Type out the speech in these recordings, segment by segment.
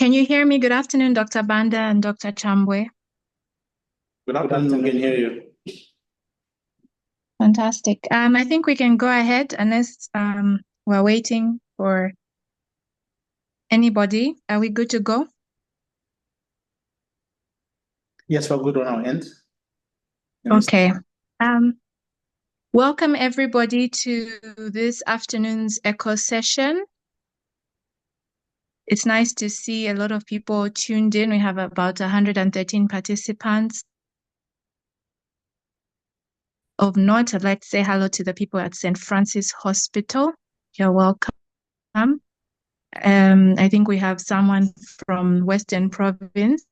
Can you hear me? Good afternoon, Dr. Banda and Dr. Chambwe. Good afternoon, we can hear you. Fantastic. I think we can go ahead unless we're waiting for anybody. Are we good to go? Yes, we're good on our end. Okay. Welcome everybody to this afternoon's echo session. It's nice to see a lot of people tuned in. We have about 113 participants. Of note, I'd like to say hello to the people at St. Francis Hospital. You're welcome. I think we have someone from Western Province.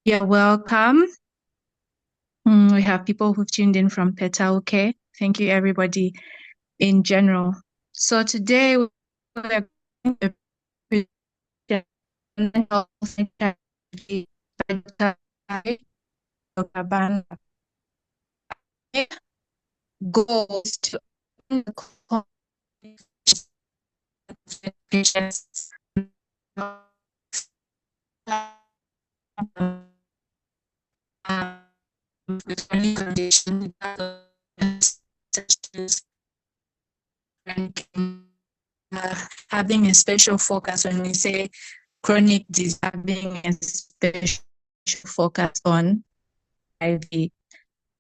You're welcome. We have people who've tuned in from Petauke. Thank you, everybody in general. So today we're going to present mental strategy by Dr. Banda. Goals to patients with chronic conditions such as having a special focus. When we say chronic disease, having a special focus on HIV.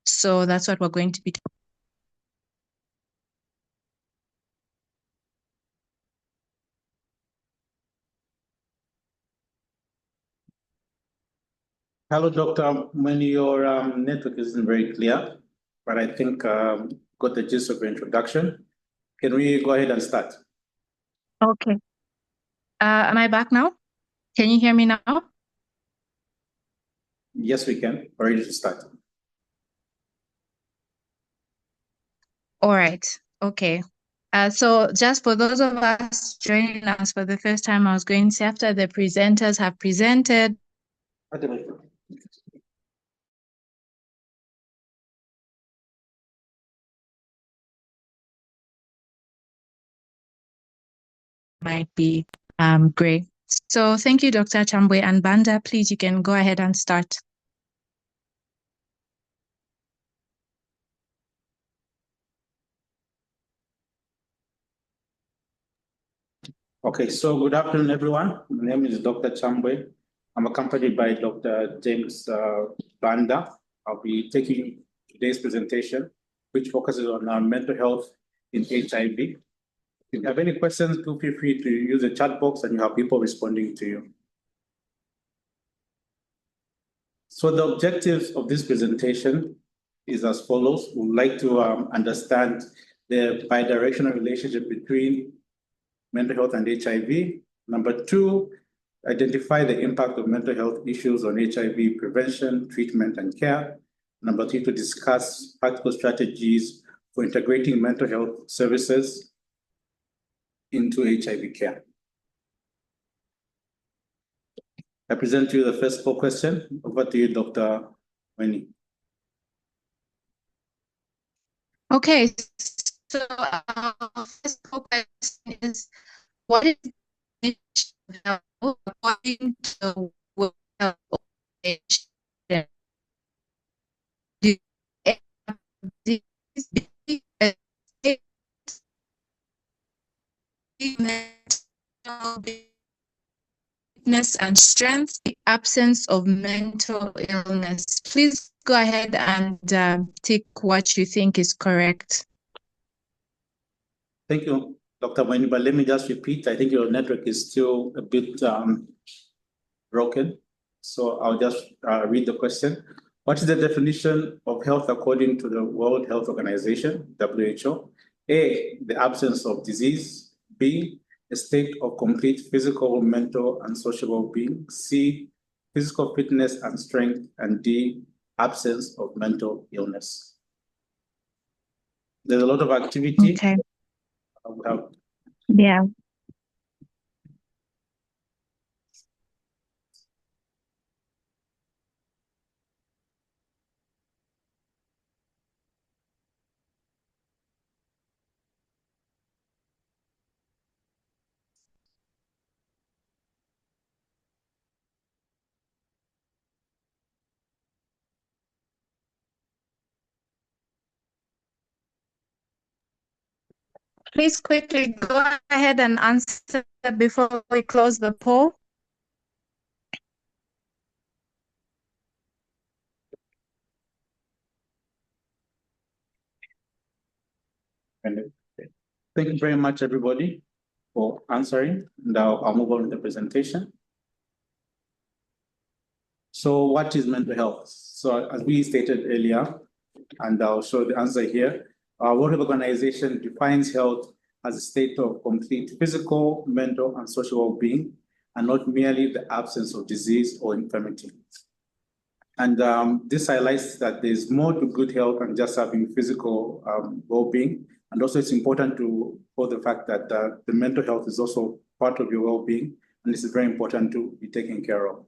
So that's what we're going to be talking. Hello, Doctor. When your network isn't very clear, but I think got the gist of your introduction. Can we go ahead and start? Okay. Am I back now? Can you hear me now? Yes, we can. We're ready to start. All right. Okay. So just for those of us joining us for the first time, I was going to say after the presenters have presented. Might be great. So thank you, Dr. Chambwe and Banda. Please, you can go ahead and start. Okay, so good afternoon, everyone. My name is Dr. Chambwe. I'm accompanied by Dr. James Banda. I'll be taking today's presentation, which focuses on mental health in HIV. If you have any questions, do feel free to use the chat box and you have people responding to you. So the objectives of this presentation is as follows. We would like to understand the bidirectional relationship between mental health and HIV. Number two, identify the impact of mental health issues on HIV prevention, treatment, and care. Number three, to discuss practical strategies for integrating mental health services into HIV care. I present to you the first four questions. Over to you, Dr. Weni. Okay, so first question is, what is according to World Health Organization? Weakness and strength, the absence of mental illness. Please go ahead and tick what you think is correct. Thank you, Dr. Weni, but let me just repeat. I think your network is still a bit broken. So I'll just read the question. What is the definition of health according to the World Health Organization, WHO? A, the absence of disease. B, a state of complete physical, mental, and social well-being. C, physical fitness and strength. And D, absence of mental illness. There's a lot of activity. Okay. Yeah. Please quickly go ahead and answer before we close the poll. Thank you very much, everybody, for answering. Now I'll move on to the presentation. So what is mental health? So as we stated earlier, and I'll show the answer here, our World Health Organization defines health as a state of complete physical, mental, and social well-being, and not merely the absence of disease or infirmity. And this highlights that there's more to good health than just having physical well-being. And also it's important to hold the fact that the mental health is also part of your well-being, and this is very important to be taken care of.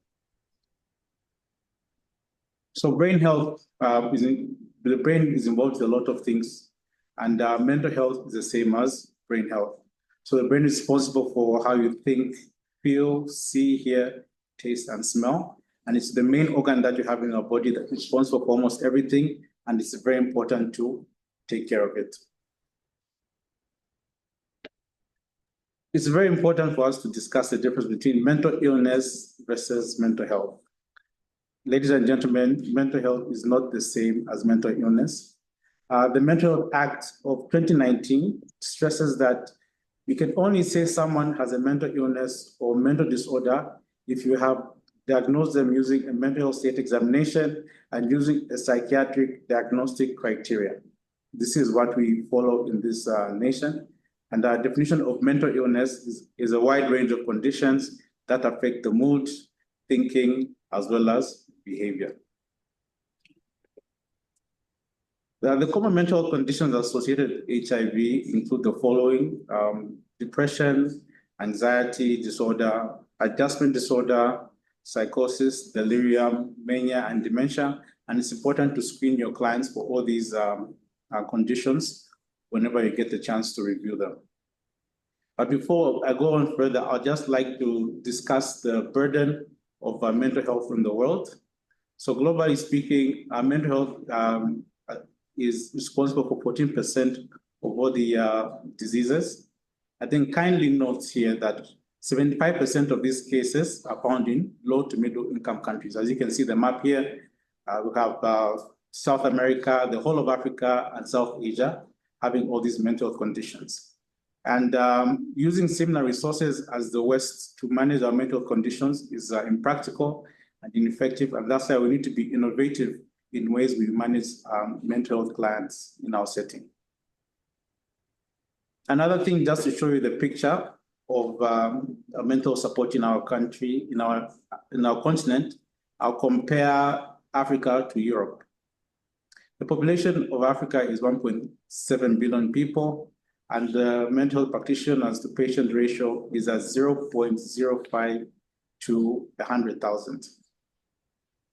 So brain health, the brain is involved in a lot of things, and mental health is the same as brain health. So the brain is responsible for how you think, feel, see, hear, taste, and smell. And it's the main organ that you have in your body that's responsible for almost everything, and it's very important to take care of it. It's very important for us to discuss the difference between mental illness versus mental health. Ladies and gentlemen, mental health is not the same as mental illness. The Mental Health Act of 2019 stresses that you can only say someone has a mental illness or mental disorder if you have diagnosed them using a mental health state examination and using a psychiatric diagnostic criteria. This is what we follow in this nation. And our definition of mental illness is a wide range of conditions that affect the mood, thinking, as well as behavior. The common mental health conditions associated with HIV include the following: depression, anxiety disorder, adjustment disorder, psychosis, delirium, mania, and dementia. And it's important to screen your clients for all these conditions whenever you get the chance to review them. But before I go on further, I'd just like to discuss the burden of mental health in the world. So globally speaking, mental health is responsible for 14% of all the diseases. I think kindly note here that 75% of these cases are found in low to middle income countries. As you can see the map here, we have South America, the whole of Africa, and South Asia having all these mental health conditions. And using similar resources as the West to manage our mental conditions is impractical and ineffective, and that's why we need to be innovative in ways we manage mental health clients in our setting. Another thing, just to show you the picture of mental support in our country, in our continent, I'll compare Africa to Europe. The population of Africa is 1.7 billion people, and the mental health practitioners to patient ratio is at 0.05 to 100,000,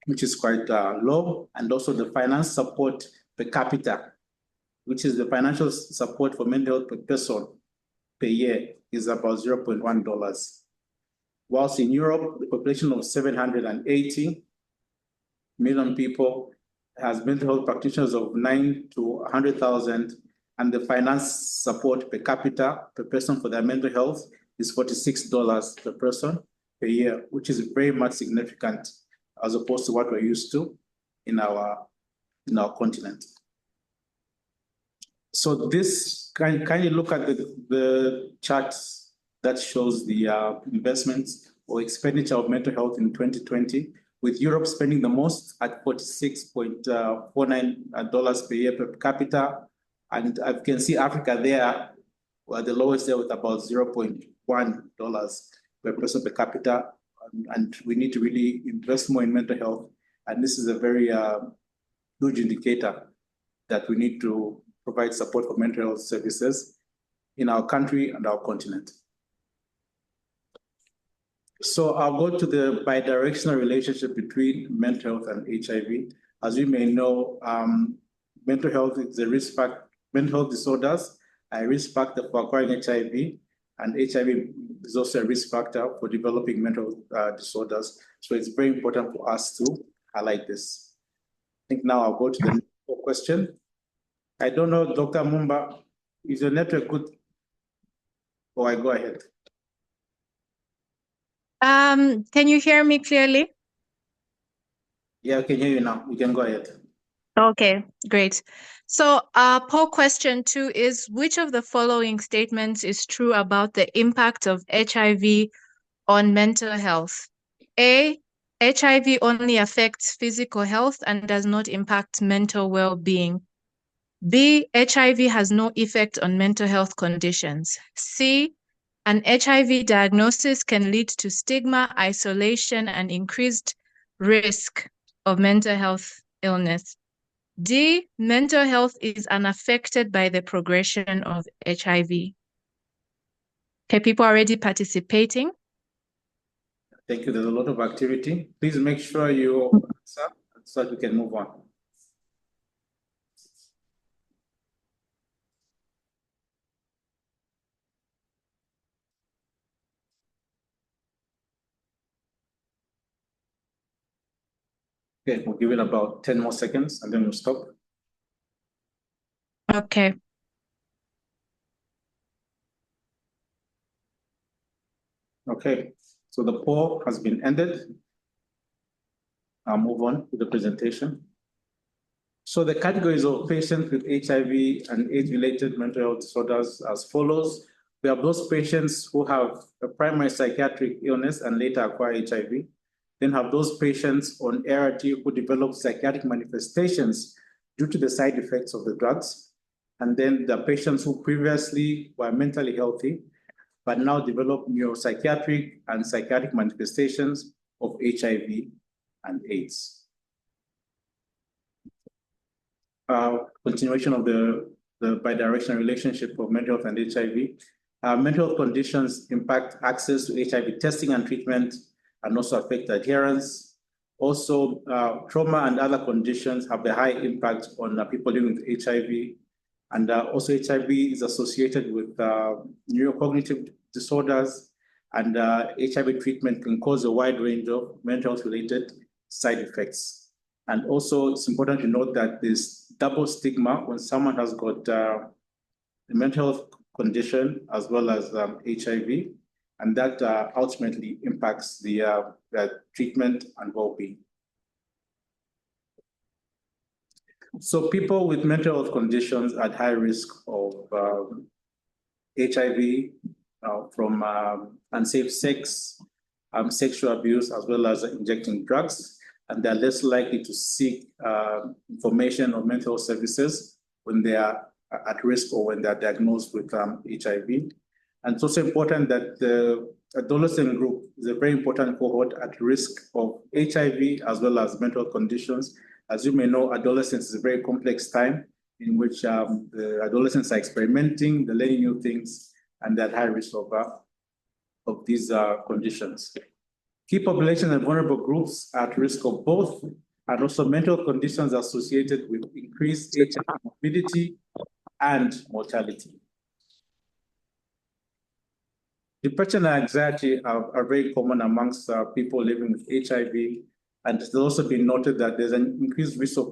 which is quite low. And also the finance support per capita, which is the financial support for mental health per person per year, is about $0.1. Whilst in Europe, the population of 780 million people has mental health practitioners of 9 to 100,000, and the finance support per capita per person for their mental health is $46 per person per year, which is very much significant as opposed to what we're used to in our continent. So this kindly look at the charts that shows the investments or expenditure of mental health in 2020, with Europe spending the most at $46.49 per year per capita. And I can see Africa there, the lowest there with about $0.1 per person per capita. And we need to really invest more in mental health. And this is a very huge indicator that we need to provide support for mental health services in our country and our continent. So I'll go to the bidirectional relationship between mental health and HIV. As you may know, mental health is a risk factor. Mental health disorders are a risk factor for acquiring HIV, and HIV is also a risk factor for developing mental disorders. So it's very important for us to highlight this. I think now I'll go to the next question. I don't know, Dr. Mumba, is your network good? or I go ahead? Can you hear me clearly? Yeah, I can hear you now. You can go ahead. Okay, great. So poll question 2 is, which of the following statements is true about the impact of HIV on mental health? A, HIV only affects physical health and does not impact mental well-being. B, HIV has no effect on mental health conditions. C, an HIV diagnosis can lead to stigma, isolation, and increased risk of mental health illness. D, mental health is unaffected by the progression of HIV. Okay, people are already participating. Thank you. There's a lot of activity. Please make sure you answer so that we can move on. Okay, we'll give it about 10 more seconds and then we'll stop. Okay. Okay, so the poll has been ended. I'll move on to the presentation. So the categories of patients with HIV and AIDS-related mental health disorders as follows. We have those patients who have a primary psychiatric illness and later acquire HIV. Then have those patients on ART who develop psychiatric manifestations due to the side effects of the drugs. And then the patients who previously were mentally healthy, but now develop neuropsychiatric and psychiatric manifestations of HIV and AIDS. Continuation of the bidirectional relationship of mental health and HIV. Mental health conditions impact access to HIV testing and treatment and also affect adherence. Also, trauma and other conditions have a high impact on people living with HIV. And also HIV is associated with neurocognitive disorders, and HIV treatment can cause a wide range of mental health related side effects. And also it's important to note that there's double stigma when someone has got a mental health condition as well as HIV, and that ultimately impacts the treatment and well-being. So people with mental health conditions at high risk of HIV from unsafe sex, sexual abuse, as well as injecting drugs, and they're less likely to seek information or mental health services when they are at risk or when they're diagnosed with HIV. And it's also important that the adolescent group is a very important cohort at risk of HIV as well as mental conditions. As you may know, adolescence is a very complex time in which the adolescents are experimenting, they're learning new things, and they're at high risk of these conditions. Key population and vulnerable groups are at risk of both, and also mental conditions associated with increased HIV morbidity and mortality. Depression and anxiety are very common amongst people living with HIV, and it's also been noted that there's an increased risk of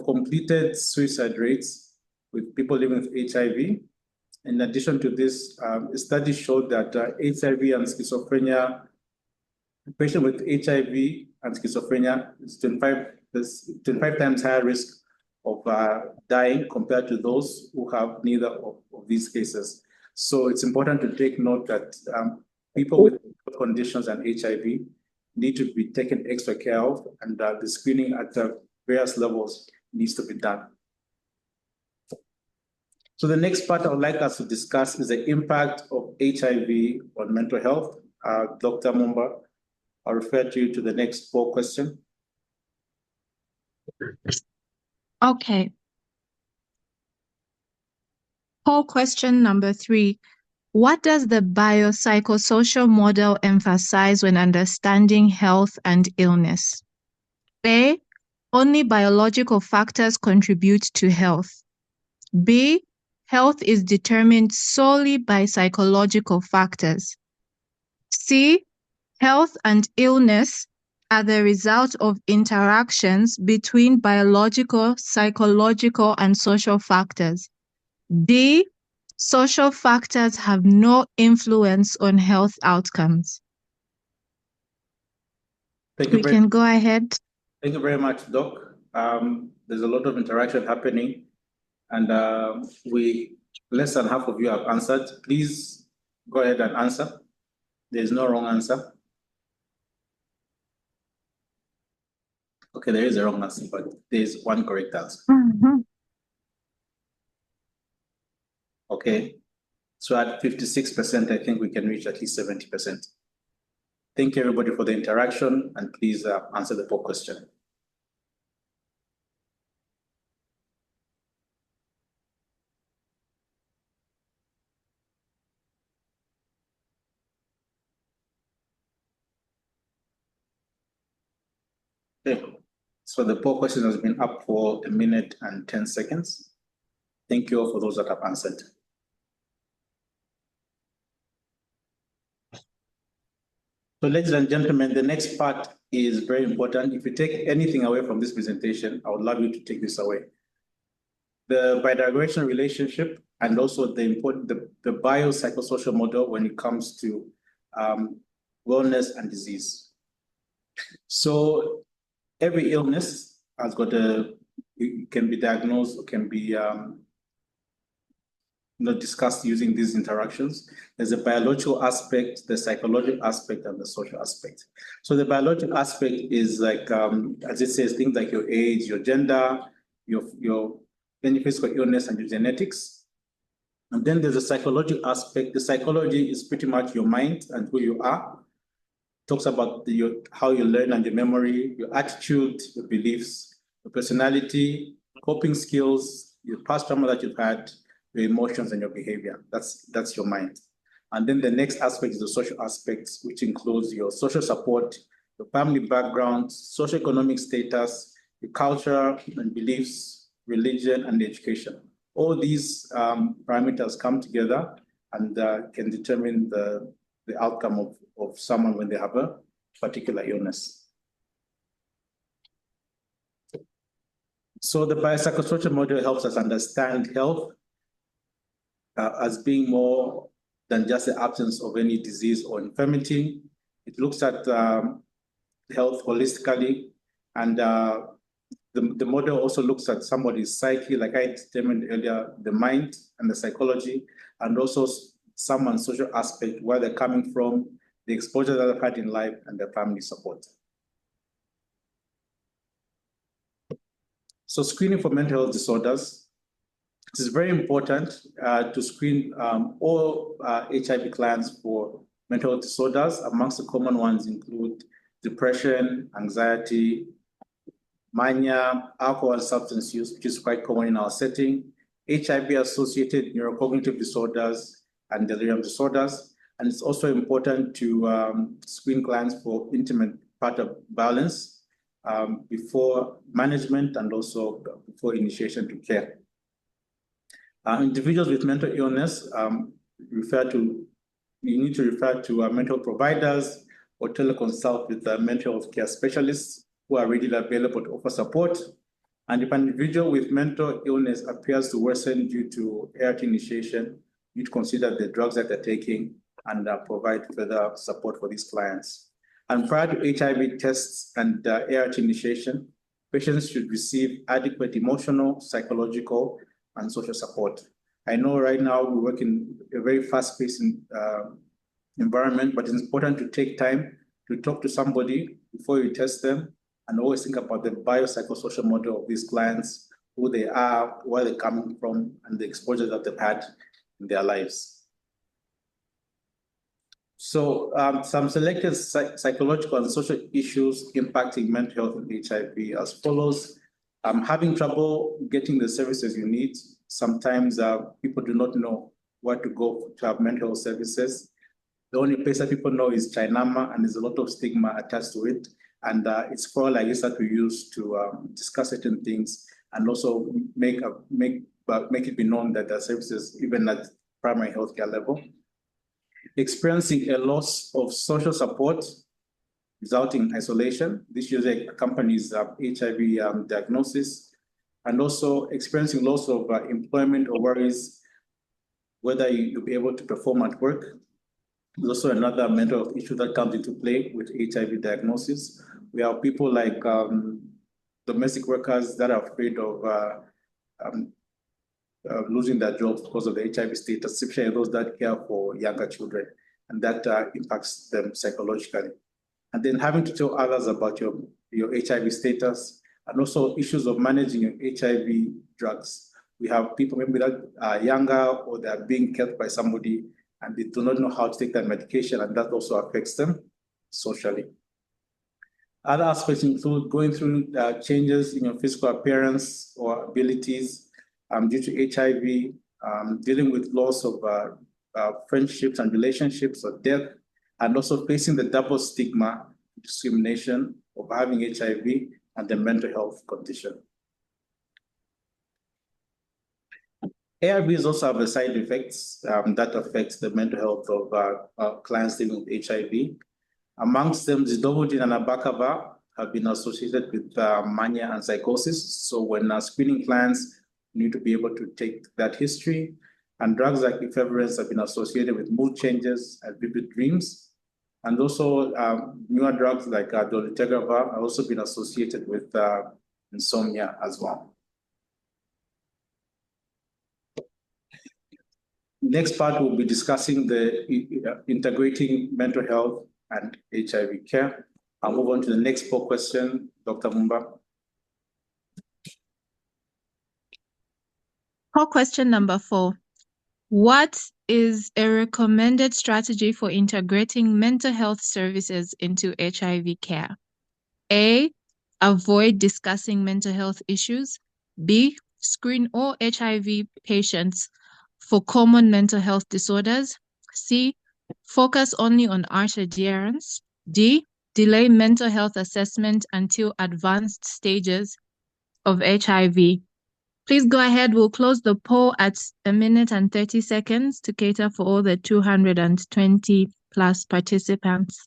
completed suicide rates with people living with HIV. In addition to this, a study showed that HIV and schizophrenia, a patient with HIV and schizophrenia is 25 times higher risk of dying compared to those who have neither of these cases. So it's important to take note that people with conditions and HIV need to be taken extra care of, and the screening at various levels needs to be done. So the next part I would like us to discuss is the impact of HIV on mental health. Dr. Mumba, I'll refer to you to the next poll question. Okay. Poll question number 3. What does the biopsychosocial model emphasize when understanding health and illness? A, only biological factors contribute to health. B, health is determined solely by psychological factors. C, health and illness are the result of interactions between biological, psychological, and social factors. D, social factors have no influence on health outcomes. We can go ahead. Thank you very much, Doc. There's a lot of interaction happening, and less than half of you have answered. Please go ahead and answer. There's no wrong answer. Okay, there is a wrong answer, but there's one correct answer. Okay, so at 56%, I think we can reach at least 70%. Thank you, everybody, for the interaction, and please answer the poll question. Okay, so the poll question has been up for 1 minute and 10 seconds. Thank you all for those that have answered. So ladies and gentlemen, the next part is very important. If you take anything away from this presentation, I would love you to take this away. The bidirectional relationship and also the biopsychosocial model when it comes to wellness and disease. So every illness has got it can be diagnosed or can be discussed using these interactions. There's a biological aspect, the psychological aspect, and the social aspect. So the biological aspect is like, as it says, things like your age, your gender, your physical illness, and your genetics. And then there's a psychological aspect. The psychology is pretty much your mind and who you are. Talks about how you learn and your memory, your attitude, your beliefs, your personality, coping skills, your past trauma that you've had, your emotions and your behavior. That's your mind. And then the next aspect is the social aspects, which includes your social support, your family background, socioeconomic status, your culture and beliefs, religion, and education. All these parameters come together and can determine the outcome of someone when they have a particular illness. So the biopsychosocial model helps us understand health as being more than just the absence of any disease or infirmity. It looks at health holistically, and the model also looks at somebody's psyche, like I determined earlier, the mind and the psychology, and also someone's social aspect, where they're coming from, the exposure that they've had in life, and their family support. So screening for mental health disorders. It is very important to screen all HIV clients for mental health disorders. Amongst the common ones include depression, anxiety, mania, alcohol and substance use, which is quite common in our setting, HIV-associated neurocognitive disorders, and delirium disorders. And it's also important to screen clients for intimate partner violence before management and also before initiation to care. Individuals with mental illness you need to refer to mental providers or teleconsult with mental health care specialists who are readily available to offer support. And if an individual with mental illness appears to worsen due to ART initiation, you need to consider the drugs that they're taking and provide further support for these clients. And prior to HIV tests and ART initiation, patients should receive adequate emotional, psychological, and social support. I know right now we work in a very fast-paced environment, but it's important to take time to talk to somebody before you test them, and always think about the biopsychosocial model of these clients, who they are, where they're coming from, and the exposure that they've had in their lives. So some selected psychological and social issues impacting mental health and HIV as follows. Having trouble getting the services you need. Sometimes people do not know where to go to have mental health services. The only place that people know is Chinama, and there's a lot of stigma attached to it. And it's for like this that we use to discuss certain things and also make it be known that there are services even at primary healthcare level. Experiencing a loss of social support resulting in isolation. This usually accompanies HIV diagnosis, and also experiencing loss of employment or worries whether you'll be able to perform at work. There's also another mental health issue that comes into play with HIV diagnosis. We have people like domestic workers that are afraid of losing their jobs because of the HIV status, especially those that care for younger children, and that impacts them psychologically. And then having to tell others about your HIV status, and also issues of managing your HIV drugs. We have people maybe that are younger or they are being kept by somebody and they do not know how to take that medication, and that also affects them socially. Other aspects include going through changes in your physical appearance or abilities due to HIV, dealing with loss of friendships and relationships or death, and also facing the double stigma, discrimination of having HIV and the mental health condition. ARVs also have the side effects that affect the mental health of clients living with HIV. Amongst them, zidovudine and abacavir have been associated with mania and psychosis. So when screening clients, you need to be able to take that history. And drugs like efavirenz have been associated with mood changes and vivid dreams. And also newer drugs like dolutegravir have also been associated with insomnia as well. Next part, we'll be discussing the integrating mental health and HIV care. I'll move on to the next poll question, Dr. Mumba. Poll question number 4. What is a recommended strategy for integrating mental health services into HIV care? A, avoid discussing mental health issues. B, screen all HIV patients for common mental health disorders. C, focus only on ART adherence. D, delay mental health assessment until advanced stages of HIV. Please go ahead. We'll close the poll at 1 minute and 30 seconds to cater for all the 220 plus participants.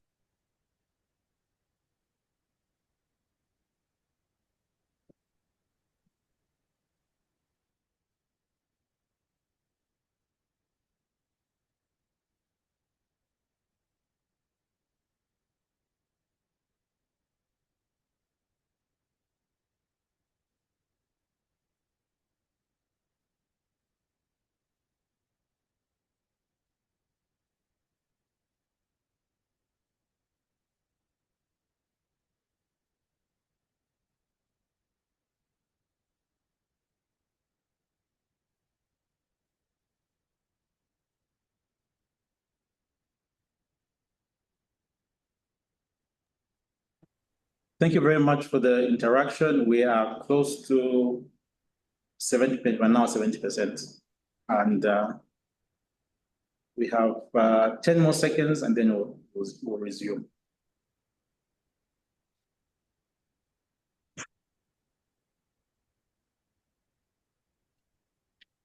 Thank you very much for the interaction. We are close to 70%, we're now 70%. And we have 10 more seconds and then we'll resume.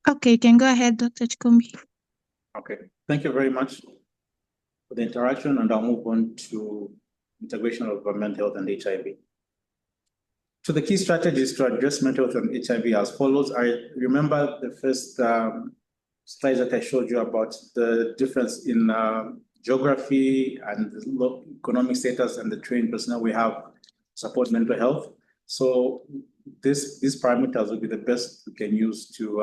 Okay, you can go ahead, Dr. Chikumbi. Okay, thank you very much for the interaction, and I'll move on to integration of mental health and HIV. So the key strategies to address mental health and HIV as follows. I remember the first slides that I showed you about the difference in geography and the economic status and the trained personnel we have to support mental health. So these parameters will be the best we can use to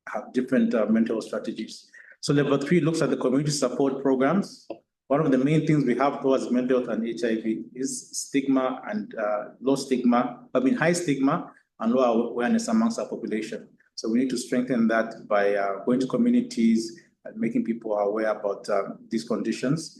have different mental health strategies. So level 3 looks at the community support programs. One of the main things we have towards mental health and HIV is stigma and high stigma and low awareness amongst our population. So we need to strengthen that by going to communities and making people aware about these conditions.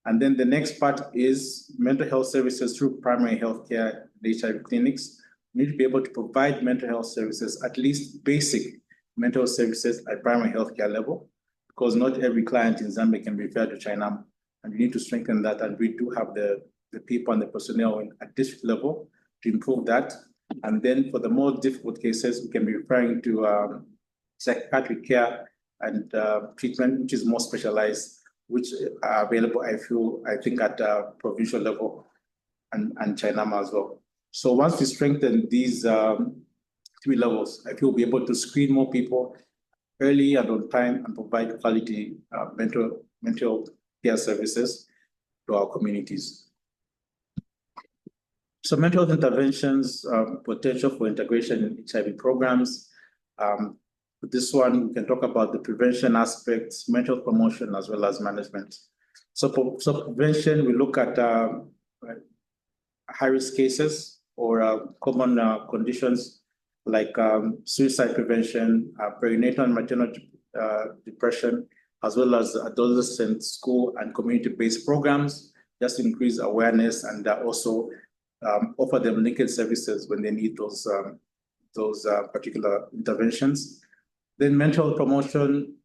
And then the next part is mental health services through primary health care, HIV clinics. We need to be able to provide mental health services, at least basic mental health services at primary health care level, because not every client in Zambia can be referred to China. And we need to strengthen that, and we do have the people and the personnel at district level to improve that. And then for the more difficult cases, we can be referring to psychiatric care and treatment, which is more specialized, which are available, I think, at provincial level and China as well. So once we strengthen these 3 levels, I feel we'll be able to screen more people early and on time and provide quality mental care services to our communities. So mental health interventions, potential for integration in HIV programs. This one, we can talk about the prevention aspects, mental promotion, as well as management. So prevention, we look at high-risk cases or common conditions like suicide prevention, perinatal and maternal depression, as well as adolescent school and community-based programs, just to increase awareness and also offer them linkage services when they need those particular interventions. Then mental health promotion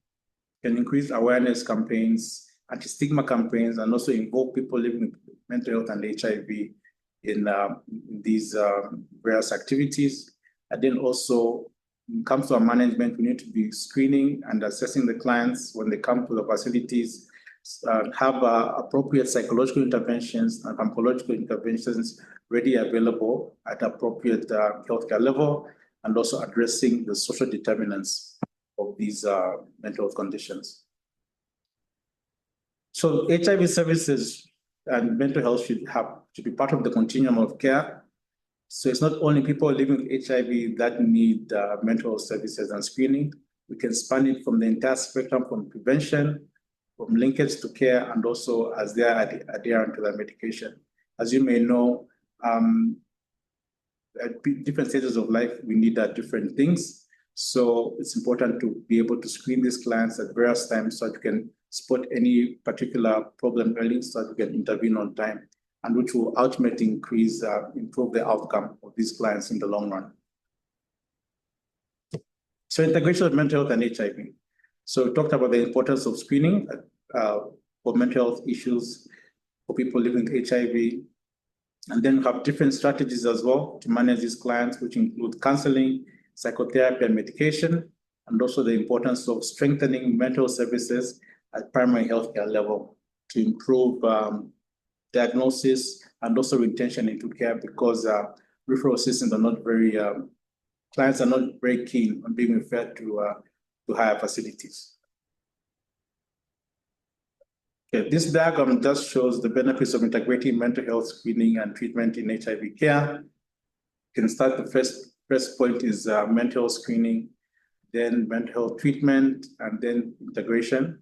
can increase awareness campaigns, anti-stigma campaigns, and also involve people living with mental health and HIV in these various activities. And then also, when it comes to our management, we need to be screening and assessing the clients when they come to the facilities, have appropriate psychological interventions and pharmacological interventions ready available at appropriate healthcare level, and also addressing the social determinants of these mental health conditions. So HIV services and mental health should be part of the continuum of care. So it's not only people living with HIV that need mental health services and screening. We can span it from the entire spectrum, from prevention, from linkage to care, and also as they are adherent to their medication. As you may know, at different stages of life, we need different things. So it's important to be able to screen these clients at various times so that you can spot any particular problem early so that you can intervene on time, and which will ultimately improve the outcome of these clients in the long run. So integration of mental health and HIV. So we talked about the importance of screening for mental health issues for people living with HIV. And then we have different strategies as well to manage these clients, which include counseling, psychotherapy, and medication, and also the importance of strengthening mental services at primary healthcare level to improve diagnosis and also retention into care, because referral systems are not very, clients are not very keen on being referred to higher facilities. Okay, this diagram just shows the benefits of integrating mental health screening and treatment in HIV care. You can start, the first point is mental health screening, then mental health treatment, and then integration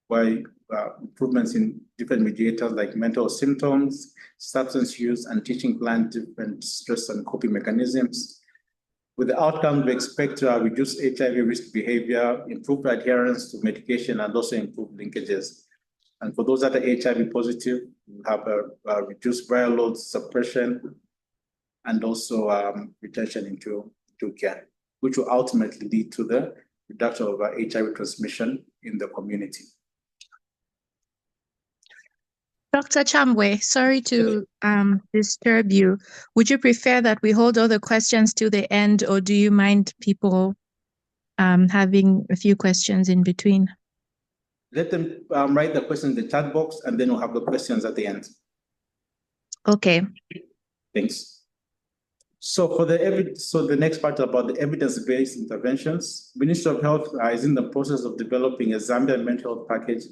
by improvements in different mediators like mental symptoms, substance use, and teaching clients different stress and coping mechanisms. With the outcome, we expect to reduce HIV risk behavior, improve adherence to medication, and also improve linkages. And for those that are HIV positive, we have a reduced viral load suppression and also retention into care, which will ultimately lead to the reduction of HIV transmission in the community. Dr. Chambwe, sorry to disturb you. Would you prefer that we hold all the questions to the end, or do you mind people having a few questions in between? Let them write the questions in the chat box, and then we'll have the questions at the end. Okay. Thanks. So for the next part about the evidence-based interventions, Ministry of Health is in the process of developing a Zambian mental health package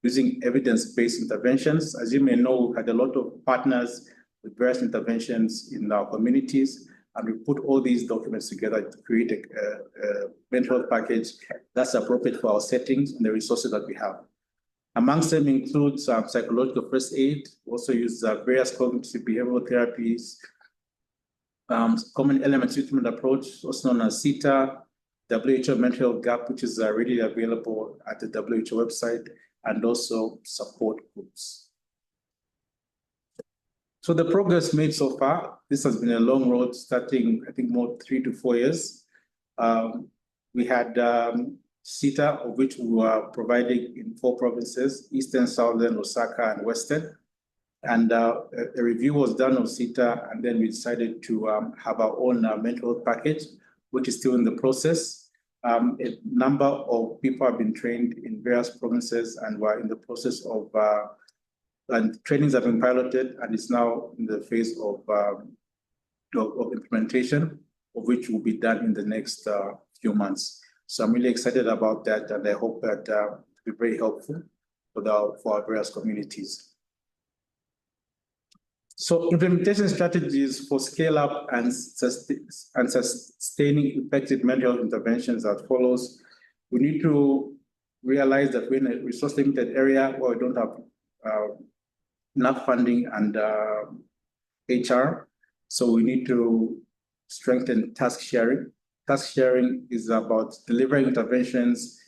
using evidence-based interventions. As you may know, we've had a lot of partners with various interventions in our communities, and we put all these documents together to create a mental health package that's appropriate for our settings and the resources that we have. Amongst them includes psychological first aid, also use various cognitive behavioral therapies, common element treatment approach, also known as CETA, WHO mental health gap, which is readily available at the WHO website, and also support groups. So the progress made so far, this has been a long road starting, I think, more 3 to 4 years. We had CETA, of which we were providing in 4 provinces, Eastern, Southern, Osaka, and Western. And a review was done of CETA, and then we decided to have our own mental health package, which is still in the process. A number of people have been trained in various provinces, and we're in the process of and trainings have been piloted, and it's now in the phase of implementation, of which will be done in the next few months. So I'm really excited about that, and I hope that it will be very helpful for our various communities. So implementation strategies for scale up and sustaining effective mental health interventions as follows. We need to realize that we're in a resource limited area where we don't have enough funding and HR. So we need to strengthen task sharing. Task sharing is about delivering interventions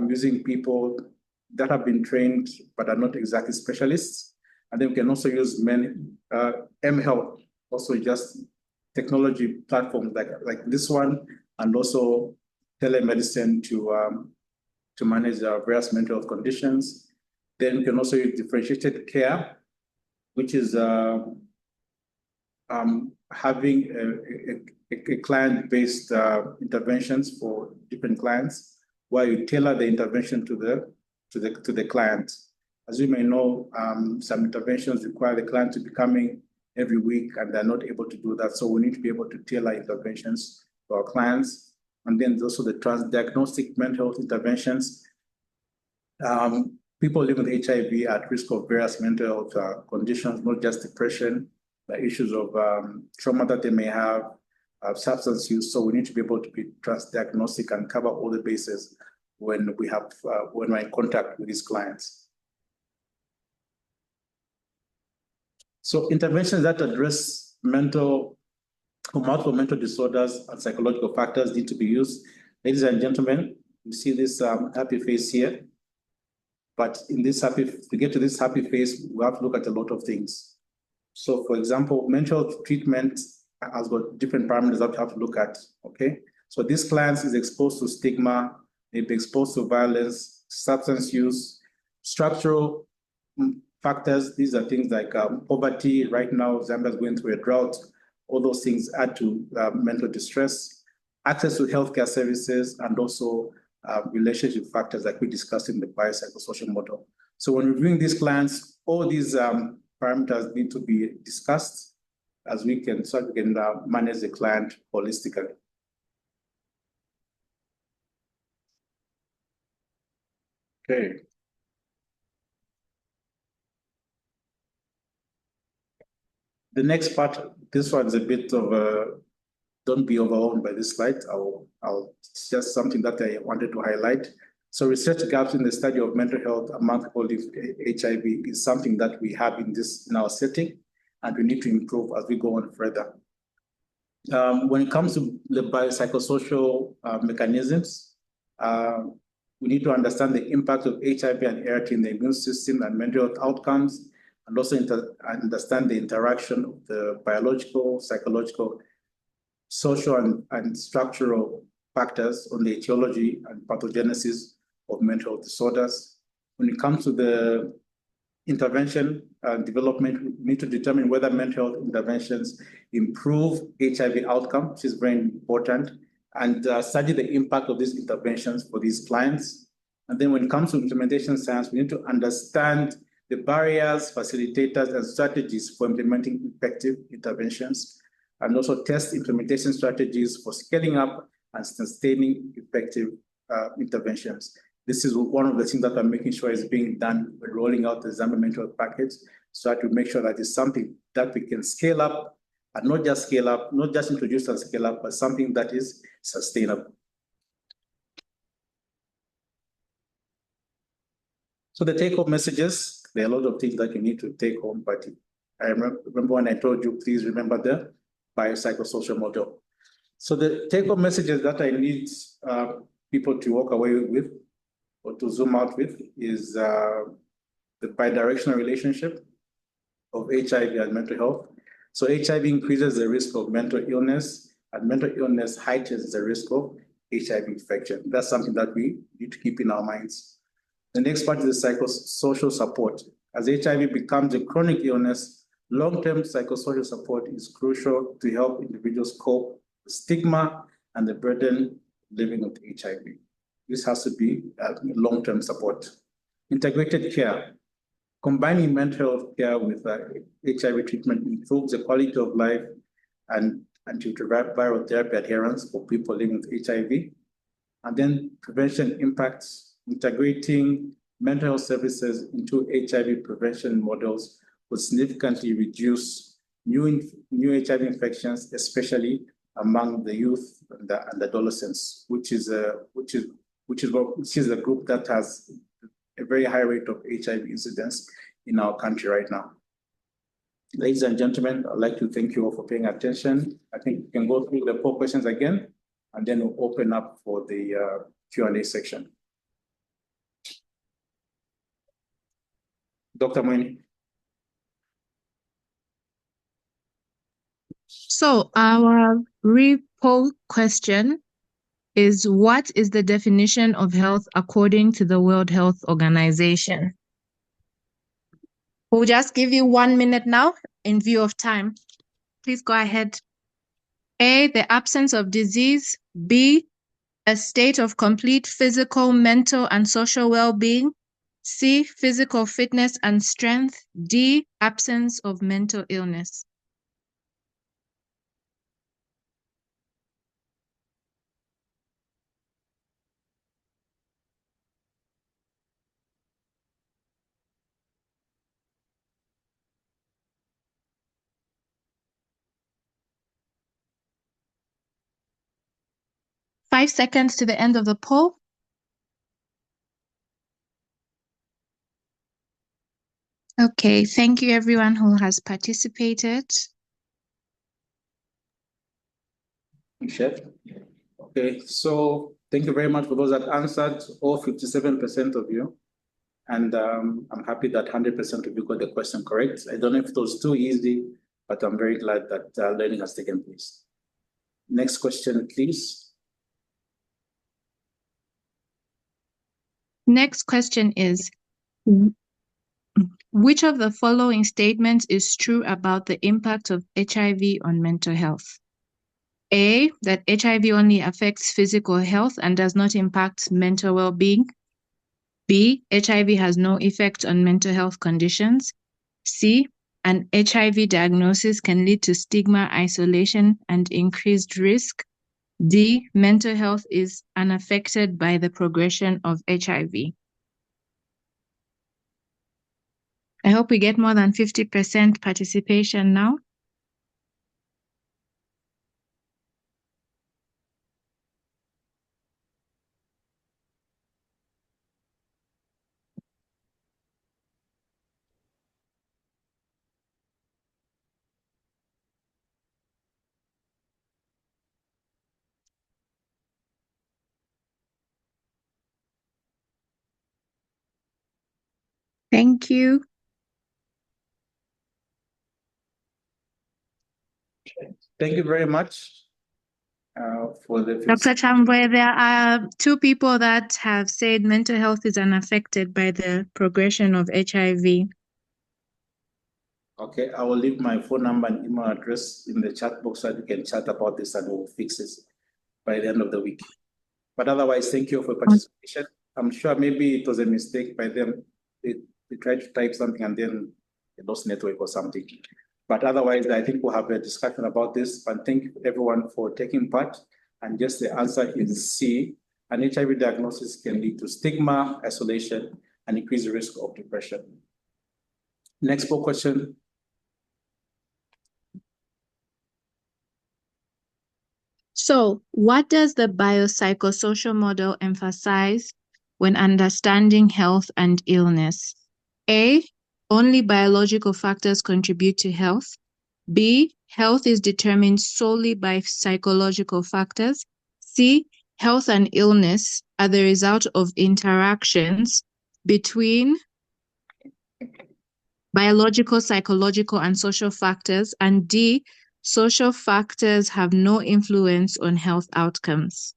using people that have been trained but are not exactly specialists. And then we can also use mHealth, also just technology platforms like this one, and also telemedicine to manage various mental health conditions. Then we can also use differentiated care, which is having a client-based interventions for different clients, where you tailor the intervention to the client. As you may know, some interventions require the client to be coming every week, and they're not able to do that. So we need to be able to tailor interventions to our clients. And then there's also the transdiagnostic mental health interventions. People living with HIV are at risk of various mental health conditions, not just depression, but issues of trauma that they may have, substance use. So we need to be able to be transdiagnostic and cover all the bases when we're in contact with these clients. So interventions that address multiple mental disorders and psychological factors need to be used. Ladies and gentlemen, you see this happy face here. But to get to this happy face, we have to look at a lot of things. So for example, mental health treatment has got different parameters that we have to look at, okay? So this client is exposed to stigma, may be exposed to violence, substance use, structural factors. These are things like poverty. Right now, Zambia is going through a drought. All those things add to mental distress, access to healthcare services, and also relationship factors like we discussed in the biopsychosocial model. So when reviewing these clients, all these parameters need to be discussed so we can manage the client holistically. Okay. The next part, this one's a bit of don't be overwhelmed by this slide. It's just something that I wanted to highlight. So research gaps in the study of mental health among people with HIV is something that we have in our setting, and we need to improve as we go on further. When it comes to the biopsychosocial mechanisms, we need to understand the impact of HIV and ART in the immune system and mental health outcomes, and also understand the interaction of the biological, psychological, social, and structural factors on the etiology and pathogenesis of mental health disorders. When it comes to the intervention and development, we need to determine whether mental health interventions improve HIV outcome, which is very important, and study the impact of these interventions for these clients. And then when it comes to implementation science, we need to understand the barriers, facilitators, and strategies for implementing effective interventions, and also test implementation strategies for scaling up and sustaining effective interventions. This is one of the things that I'm making sure is being done when rolling out the Zambia mental health package, so that we make sure that it's something that we can scale up, and not just scale up, not just introduce and scale up, but something that is sustainable. So the take-home messages, there are a lot of things that you need to take home, but I remember when I told you, please remember the biopsychosocial model. So the take-home messages that I need people to walk away with, or to zoom out with, is the bidirectional relationship of HIV and mental health. So HIV increases the risk of mental illness, and mental illness heightens the risk of HIV infection. That's something that we need to keep in our minds. The next part is the psychosocial support. As HIV becomes a chronic illness, long-term psychosocial support is crucial to help individuals cope with stigma and the burden living with HIV. This has to be long-term support. Integrated care. Combining mental health care with HIV treatment improves the quality of life and antiretroviral therapy adherence for people living with HIV. and then prevention impacts, integrating mental health services into HIV prevention models would significantly reduce new HIV infections, especially among the youth and adolescents, which is a group that has a very high rate of HIV incidence in our country right now. Ladies and gentlemen, I'd like to thank you all for paying attention. I think we can go through the 4 questions again, and then we'll open up for the Q&A section. Dr. Mweni. So our repoll question is, what is the definition of health according to the World Health Organization? We'll just give you 1 minute now in view of time. Please go ahead. A, the absence of disease. B, a state of complete physical, mental, and social well-being. C, physical fitness and strength. D, absence of mental illness. Five seconds to the end of the poll. Okay, thank you everyone who has participated. Chef. Okay, so thank you very much for those that answered, all 57% of you. And I'm happy that 100% of you got the question correct. I don't know if it was too easy, but I'm very glad that learning has taken place. Next question, please. Next question is, which of the following statements is true about the impact of HIV on mental health? A, that HIV only affects physical health and does not impact mental well-being. B, HIV has no effect on mental health conditions. C, an HIV diagnosis can lead to stigma, isolation, and increased risk. D, mental health is unaffected by the progression of HIV. I hope we get more than 50% participation now. Thank you. Thank you very much for the... Dr. Chambwe, there are 2 people that have said mental health is unaffected by the progression of HIV. Okay, I will leave my phone number and email address in the chat box so that you can chat about this and we'll fix it by the end of the week. But otherwise, thank you for participation. I'm sure maybe it was a mistake by them. They tried to type something and then they lost network or something. But otherwise, I think we'll have a discussion about this. And thank you everyone for taking part. And just the answer is C. An HIV diagnosis can lead to stigma, isolation, and increased risk of depression. Next poll question. So, what does the biopsychosocial model emphasize when understanding health and illness? A, only biological factors contribute to health. B, health is determined solely by psychological factors. C, health and illness are the result of interactions between biological, psychological, and social factors. And D, social factors have no influence on health outcomes.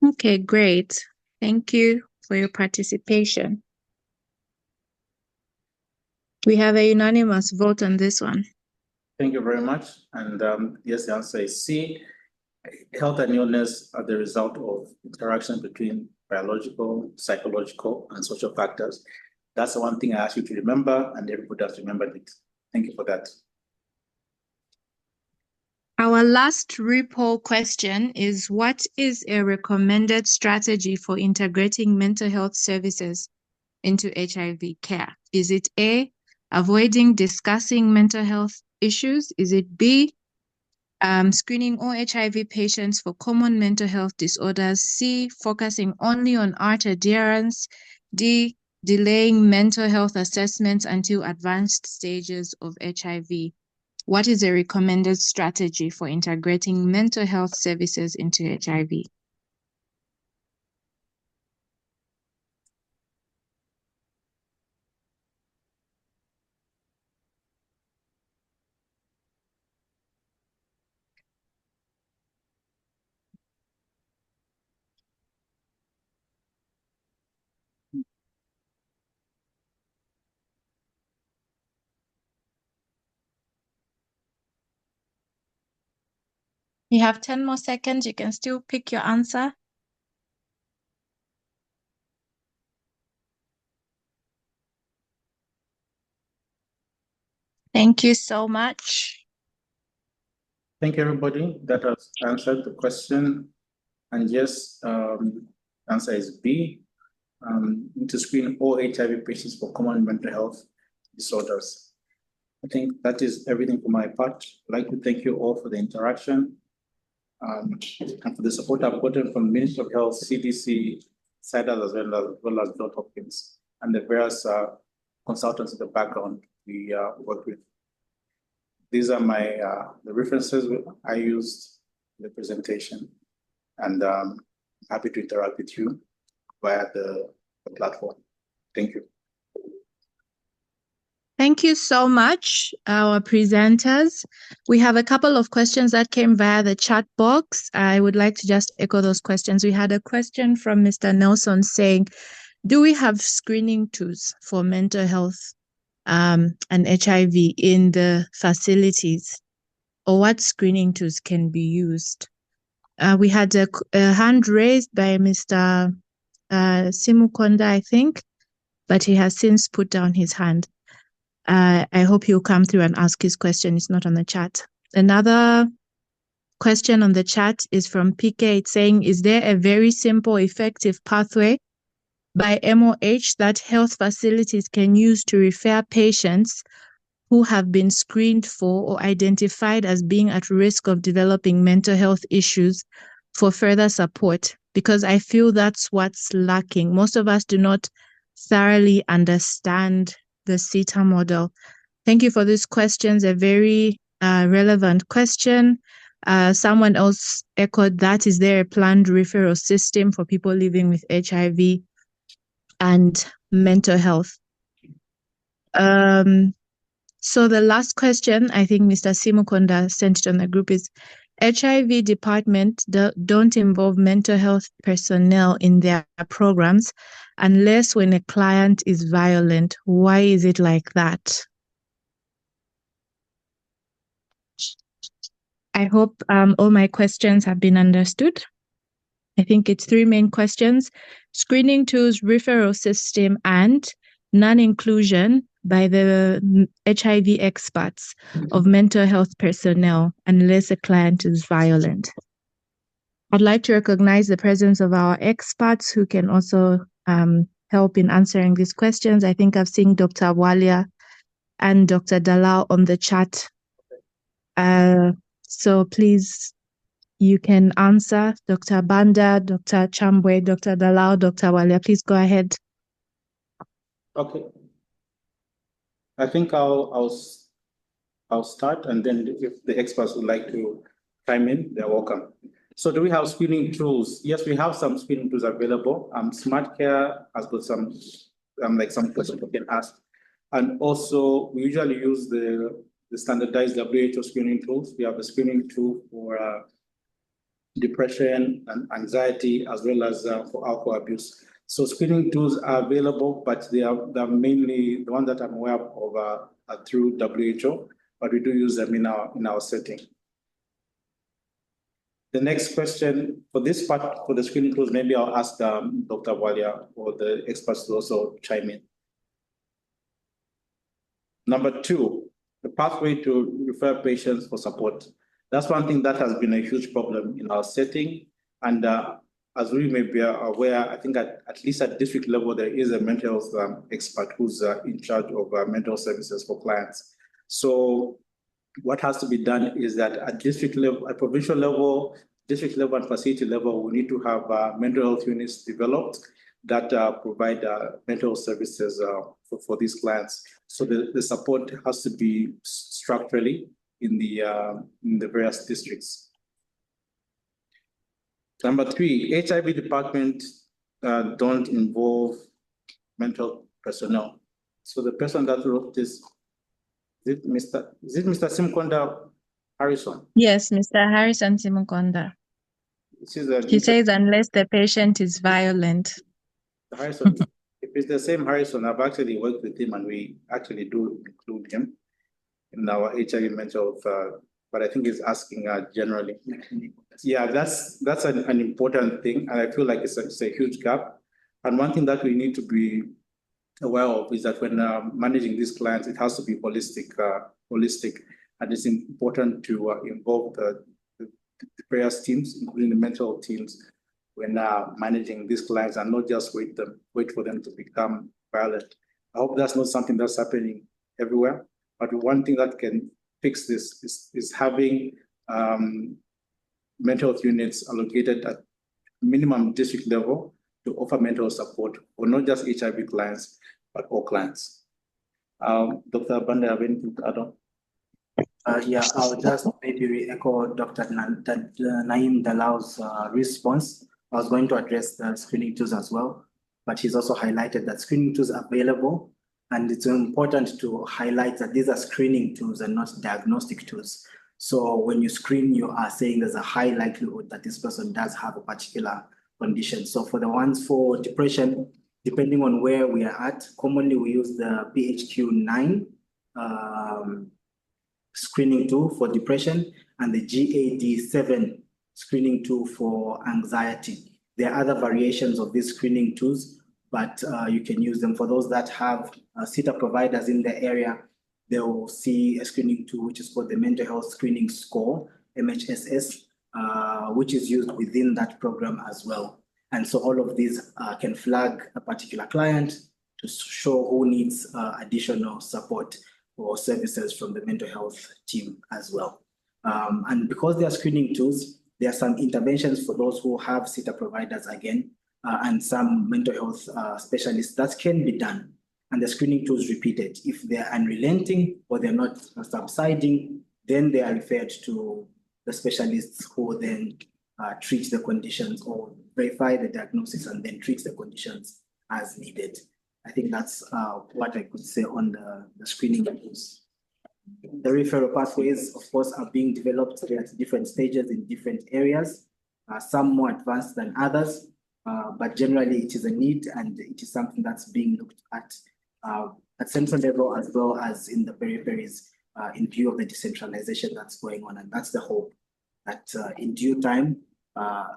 Okay, great. Thank you for your participation. We have a unanimous vote on this one. Thank you very much. And yes, the answer is C. Health and illness are the result of interaction between biological, psychological, and social factors. That's the one thing I ask you to remember, and everybody has remembered it. Thank you for that. Our last repoll question is, what is a recommended strategy for integrating mental health services into HIV care? Is it A, avoiding discussing mental health issues? Is it B, screening all HIV patients for common mental health disorders? C, focusing only on art adherence? D, delaying mental health assessments until advanced stages of HIV? What is a recommended strategy for integrating mental health services into HIV? You have 10 more seconds. You can still pick your answer. Thank you so much. Thank you, everybody. That has answered the question. And yes, answer is B. To screen all HIV patients for common mental health disorders. I think that is everything for my part. I'd like to thank you all for the interaction and for the support I've gotten from the Ministry of Health, CDC, CIDAS, as well as Johns Hopkins, and the various consultants in the background we work with. These are my the references I used in the presentation, and I'm happy to interact with you via the platform. Thank you. Thank you so much, our presenters. We have a couple of questions that came via the chat box. I would like to just echo those questions. We had a question from Mr. Nelson saying, do we have screening tools for mental health and HIV in the facilities? Or what screening tools can be used? We had a hand raised by Mr. Simukonda, I think, but he has since put down his hand. I hope he'll come through and ask his question. It's not on the chat. Another question on the chat is from PK. It's saying, is there a very simple, effective pathway by MOH that health facilities can use to refer patients who have been screened for or identified as being at risk of developing mental health issues for further support? Because I feel that's what's lacking. Most of us do not thoroughly understand the CETA model. Thank you for these questions. A very relevant question. Someone else echoed that. Is there a planned referral system for people living with HIV and mental health? So the last question, I think Mr. Simukonda sent it on the group, is HIV department don't involve mental health personnel in their programs unless when a client is violent. Why is it like that? I hope all my questions have been understood. I think it's three main questions: screening tools, referral system, and non-inclusion by the HIV experts of mental health personnel unless a client is violent. I'd like to recognize the presence of our experts who can also help in answering these questions. I think I've seen Dr. Bwalya and Dr. Dalal on the chat. So please, you can answer. Dr. Banda, Dr. Chambwe, Dr. Dalal, Dr. Bwalya, please go ahead. Okay. I think I'll start, and then if the experts would like to chime in, they're welcome. So do we have screening tools? Yes, we have some screening tools available. SmartCare has got some questions we can ask. And also, we usually use the standardized WHO screening tools. We have a screening tool for depression and anxiety, as well as for alcohol abuse. So screening tools are available, but they're mainly the ones that I'm aware of are through WHO, but we do use them in our setting. The next question for this part, for the screening tools, maybe I'll ask Dr. Bwalya or the experts to also chime in. Number two, the pathway to refer patients for support. That's one thing that has been a huge problem in our setting. And as we may be aware, I think at least at district level, there is a mental health expert who's in charge of mental services for clients. So what has to be done is that at district level, at provincial level, district level and facility level, we need to have mental health units developed that provide mental services for these clients. So the support has to be structurally in the various districts. Number three, HIV department don't involve mental personnel. So the person that wrote this, is it Mr. Simkonda Harrison? Yes, Mr. Harrison Simkonda. He says unless the patient is violent. Harrison, if it's the same Harrison, I've actually worked with him and we actually do include him in our HIV mental health, but I think he's asking generally. Yeah, that's an important thing, and I feel like it's a huge gap. And one thing that we need to be aware of is that when managing these clients, it has to be holistic, and it's important to involve the various teams, including the mental health teams, when managing these clients, and not just wait for them to become violent. I hope that's not something that's happening everywhere, but one thing that can fix this is having mental health units allocated at minimum district level to offer mental support for not just HIV clients, but all clients. Dr. Banda, have anything to add on? Yeah, I'll just maybe re-echo Dr. Naeem Dalal's response. I was going to address the screening tools as well, but he's also highlighted that screening tools are available, and it's important to highlight that these are screening tools and not diagnostic tools. So when you screen, you are saying there's a high likelihood that this person does have a particular condition. So for the ones for depression, depending on where we are at, commonly we use the PHQ-9 screening tool for depression and the GAD-7 screening tool for anxiety. There are other variations of these screening tools, but you can use them. For those that have SITA providers in the area, they will see a screening tool which is called the Mental Health Screening Score, MHSS, which is used within that program as well. And so all of these can flag a particular client to show who needs additional support or services from the mental health team as well. And because they are screening tools, there are some interventions for those who have SITA providers again, and some mental health specialists that can be done. And the screening tools repeated. If they're unrelenting or they're not subsiding, then they are referred to the specialists who then treat the conditions or verify the diagnosis and then treat the conditions as needed. I think that's what I could say on the screening tools. The referral pathways, of course, are being developed at different stages in different areas, some more advanced than others, but generally it is a need and it is something that's being looked at central level as well as in the peripheries in view of the decentralization that's going on. And that's the hope that in due time,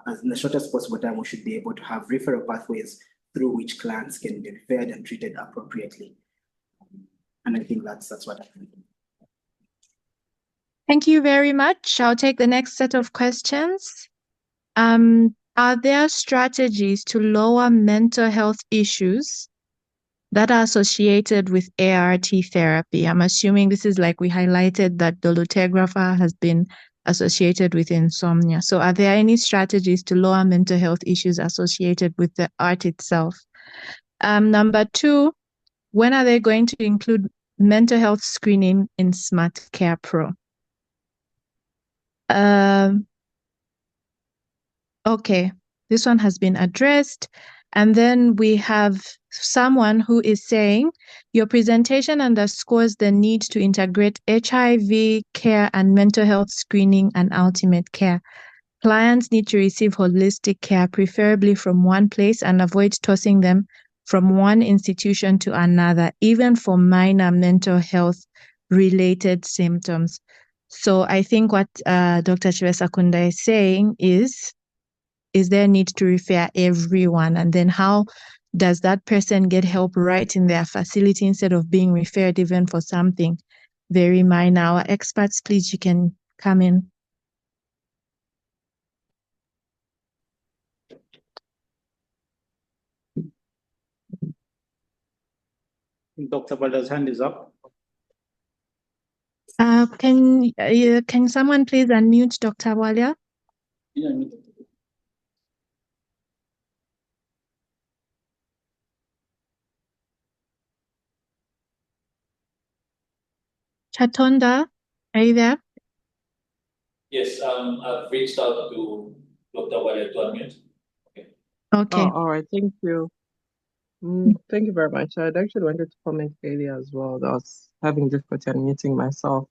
as in the shortest possible time, we should be able to have referral pathways through which clients can be referred and treated appropriately. And I think that's what I think. Thank you very much. I'll take the next set of questions. Are there strategies to lower mental health issues that are associated with ART therapy? I'm assuming this is like we highlighted that dolutegravir has been associated with insomnia. So are there any strategies to lower mental health issues associated with the ART itself? Number two, when are they going to include mental health screening in Smart Care Pro? Okay, this one has been addressed. And then we have someone who is saying, your presentation underscores the need to integrate HIV care and mental health screening and ultimate care. Clients need to receive holistic care, preferably from one place, and avoid tossing them from one institution to another, even for minor mental health related symptoms. So I think what Dr. Chivesakunda is saying is there a need to refer everyone? And then how does that person get help right in their facility instead of being referred even for something very minor? Our experts, please, you can come in. Dr. Bwalya's hand is up. Can someone please unmute Dr. Bwalya? Yeah, Chatonda, are you there? Yes, I've reached out to Dr. Bwalya to unmute. Okay. Oh, all right. Thank you. Thank you very much. I'd actually wanted to comment earlier as well. I was having difficulty unmuting myself.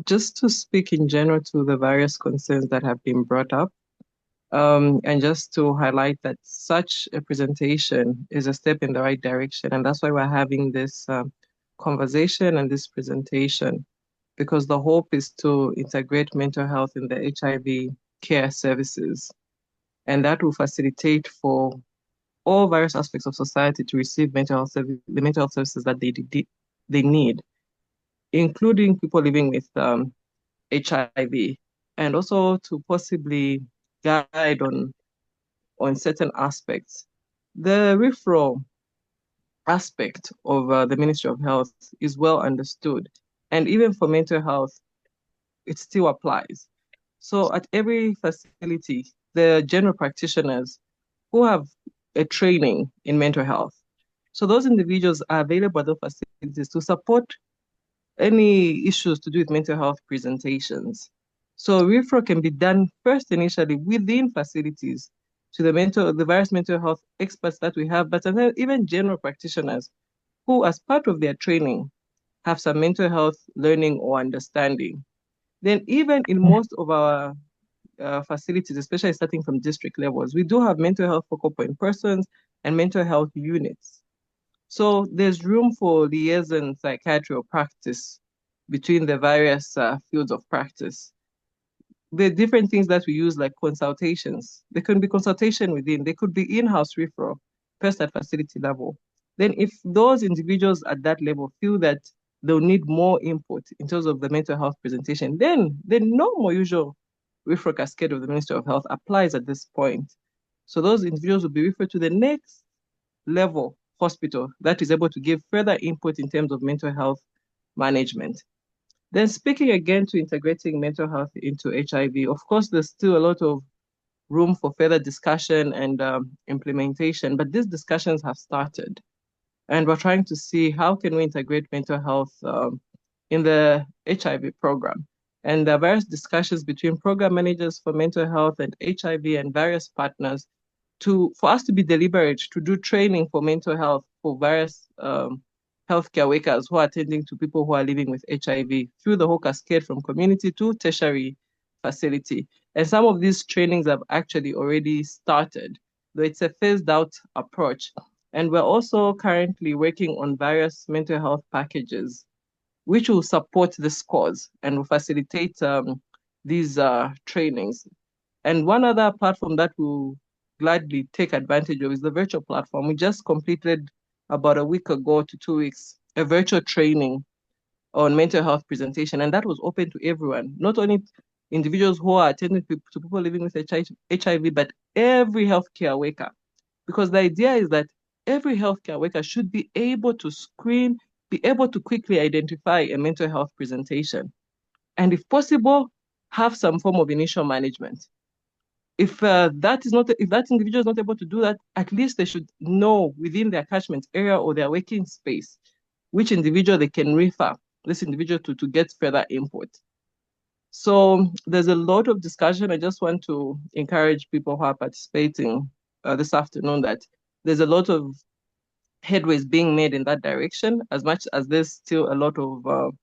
Just to speak in general to the various concerns that have been brought up, and just to highlight that such a presentation is a step in the right direction, and that's why we're having this conversation and this presentation, because the hope is to integrate mental health in the HIV care services, and that will facilitate for all various aspects of society to receive the mental health services that they need, including people living with HIV, and also to possibly guide on certain aspects. The referral aspect of the Ministry of Health is well understood, and even for mental health, it still applies. So at every facility, the general practitioners who have a training in mental health, so those individuals are available at the facilities to support any issues to do with mental health presentations. So referral can be done first initially within facilities to the various mental health experts that we have, but then even general practitioners who, as part of their training, have some mental health learning or understanding. Then even in most of our facilities, especially starting from district levels, we do have mental health focal point persons and mental health units. So there's room for liaison psychiatry or practice between the various fields of practice. The different things that we use, like consultations, there can be consultation within, they could be in-house referral, first at facility level. Then if those individuals at that level feel that they'll need more input in terms of the mental health presentation, then the normal usual referral cascade of the Ministry of Health applies at this point. So those individuals will be referred to the next level hospital that is able to give further input in terms of mental health management. Then speaking again to integrating mental health into HIV, of course, there's still a lot of room for further discussion and implementation, but these discussions have started. And we're trying to see how can we integrate mental health in the HIV program. And there are various discussions between program managers for mental health and HIV and various partners for us to be deliberate, to do training for mental health for various healthcare workers who are attending to people who are living with HIV through the whole cascade from community to tertiary facility. And some of these trainings have actually already started, though it's a phased out approach. And we're also currently working on various mental health packages, which will support this cause and will facilitate these trainings. And one other platform that will gladly take advantage of is the virtual platform. We just completed about a week ago to 2 weeks, a virtual training on mental health presentation, and that was open to everyone, not only individuals who are attending to people living with HIV, but every healthcare worker. Because the idea is that every healthcare worker should be able to screen, be able to quickly identify a mental health presentation, and if possible, have some form of initial management. If that individual is not able to do that, at least they should know within their catchment area or their working space which individual they can refer this individual to get further input. So there's a lot of discussion. I just want to encourage people who are participating this afternoon that there's a lot of headways being made in that direction, as much as there's still a lot of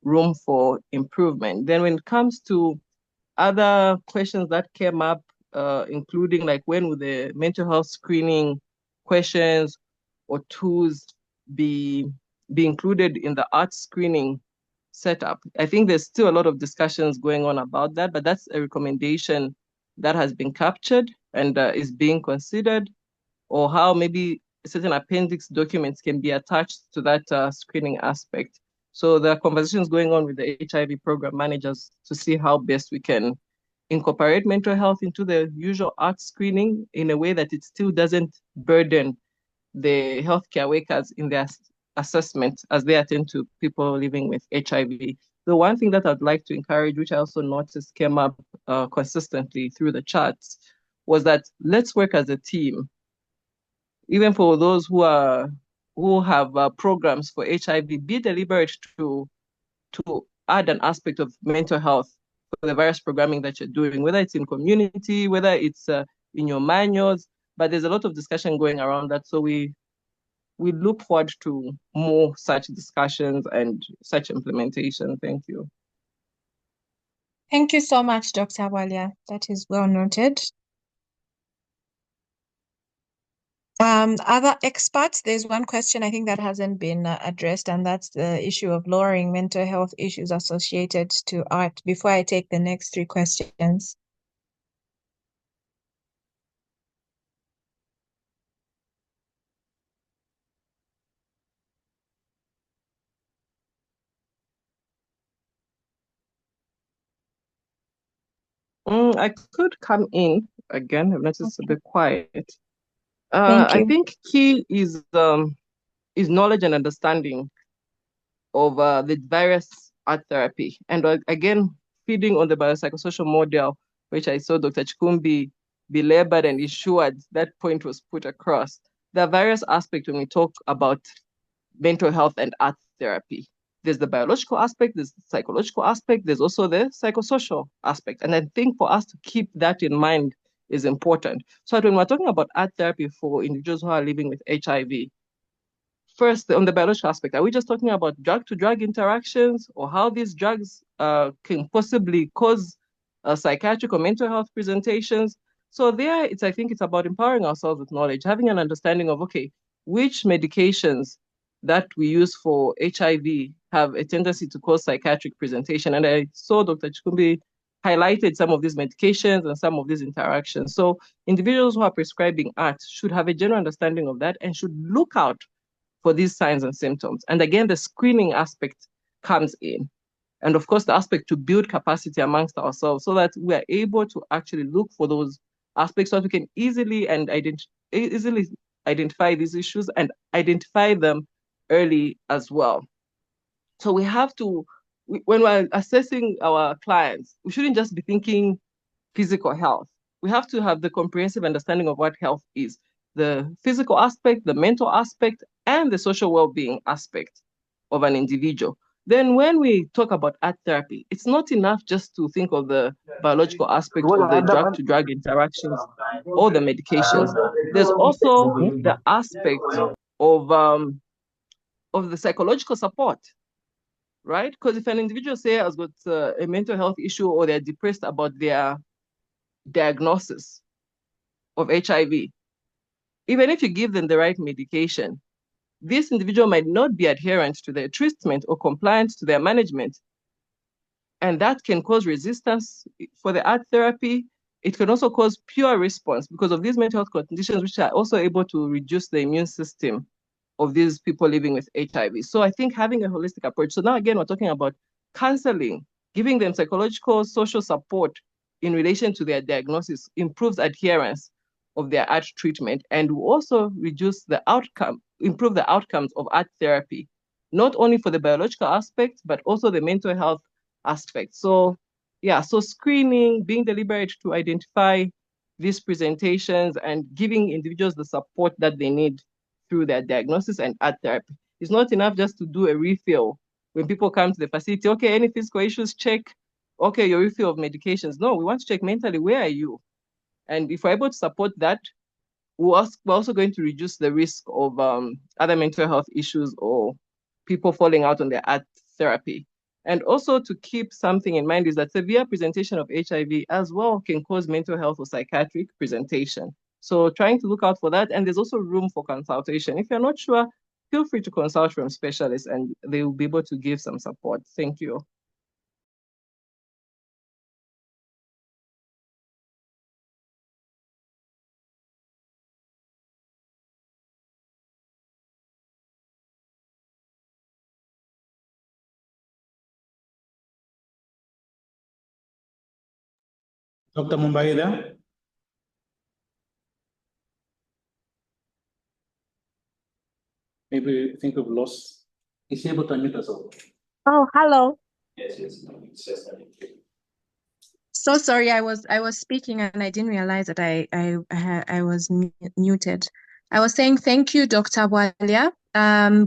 room for improvement. Then when it comes to other questions that came up, including like when would the mental health screening questions or tools be included in the art screening setup. I think there's still a lot of discussions going on about that, but that's a recommendation that has been captured and is being considered, or how maybe certain appendix documents can be attached to that screening aspect. So there are conversations going on with the HIV program managers to see how best we can incorporate mental health into the usual art screening in a way that it still doesn't burden the healthcare workers in their assessment as they attend to people living with HIV. The one thing that I'd like to encourage, which I also noticed came up consistently through the charts, was that let's work as a team. Even for those who have programs for HIV, be deliberate to add an aspect of mental health for the various programming that you're doing, whether it's in community, whether it's in your manuals, but there's a lot of discussion going around that. So we look forward to more such discussions and such implementation. Thank you. Thank you so much, Dr. Bwalya. That is well noted. Other experts, there's one question I think that hasn't been addressed, and that's the issue of lowering mental health issues associated to art. Before I take the next 3 questions. I could come in again. I've noticed it's a bit quiet. Thank you. I think key is knowledge and understanding of the various art therapy. And again, feeding on the biopsychosocial model, which I saw Dr. Chikumbi belabored and ensured that point was put across. There are various aspects when we talk about mental health and art therapy. There's the biological aspect, there's the psychological aspect, there's also the psychosocial aspect. And I think for us to keep that in mind is important. So when we're talking about art therapy for individuals who are living with HIV, first, on the biological aspect, are we just talking about drug-to-drug interactions, or how these drugs can possibly cause psychiatric or mental health presentations? So there, I think it's about empowering ourselves with knowledge, having an understanding of, okay, which medications that we use for HIV have a tendency to cause psychiatric presentation. And I saw Dr. Chikumbi highlighted some of these medications and some of these interactions. So individuals who are prescribing art should have a general understanding of that and should look out for these signs and symptoms. And again, the screening aspect comes in. And of course, the aspect to build capacity amongst ourselves so that we are able to actually look for those aspects so that we can easily identify these issues and identify them early as well. So we have to, when we're assessing our clients, we shouldn't just be thinking physical health. We have to have the comprehensive understanding of what health is, the physical aspect, the mental aspect, and the social well-being aspect of an individual. Then when we talk about art therapy, it's not enough just to think of the biological aspect of the drug-to-drug interactions or the medications. There's also the aspect of the psychological support, right? Because if an individual, say, has got a mental health issue or they're depressed about their diagnosis of HIV, even if you give them the right medication, this individual might not be adherent to their treatment or compliant to their management. And that can cause resistance for the art therapy. It can also cause pure response because of these mental health conditions, which are also able to reduce the immune system of these people living with HIV. So I think having a holistic approach. So now again, we're talking about counseling, giving them psychological, social support in relation to their diagnosis, improves adherence of their art treatment, and will also reduce the outcome, improve the outcomes of art therapy, not only for the biological aspect, but also the mental health aspect. So yeah, so screening, being deliberate to identify these presentations and giving individuals the support that they need through their diagnosis and art therapy. It's not enough just to do a refill when people come to the facility. Okay, any physical issues, check. Okay, your refill of medications. No, we want to check mentally, where are you? And if we're able to support that, we're also going to reduce the risk of other mental health issues or people falling out on their art therapy. And also to keep something in mind is that severe presentation of HIV as well can cause mental health or psychiatric presentation. So trying to look out for that. And there's also room for consultation. If you're not sure, feel free to consult from specialists and they will be able to give some support. Thank you. Dr. Mumba, are you there? Maybe I think we've lost. Is she able to unmute herself? Oh, hello. Yes, yes. It's just So sorry, I was speaking and I didn't realize that I was muted. I was saying thank you, Dr. Bwalya.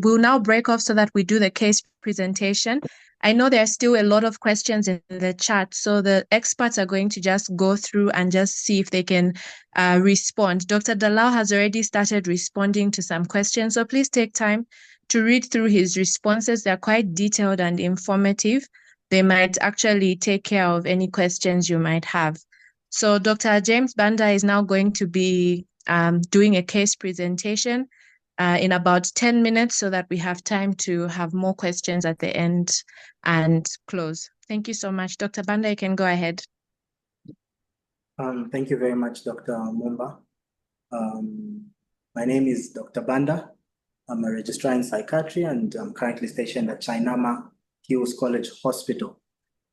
We'll now break off so that we do the case presentation. I know there are still a lot of questions in the chat, so the experts are going to just go through and just see if they can respond. Dr. Dalal has already started responding to some questions, so please take time to read through his responses. They're quite detailed and informative. They might actually take care of any questions you might have. So Dr. James Banda is now going to be doing a case presentation in about 10 minutes so that we have time to have more questions at the end and close. Thank you so much. Dr. Banda, you can go ahead. Thank you very much, Dr. Mumba. My name is Dr. Banda. I'm a registrar in psychiatry and I'm currently stationed at Chainama Hills College Hospital.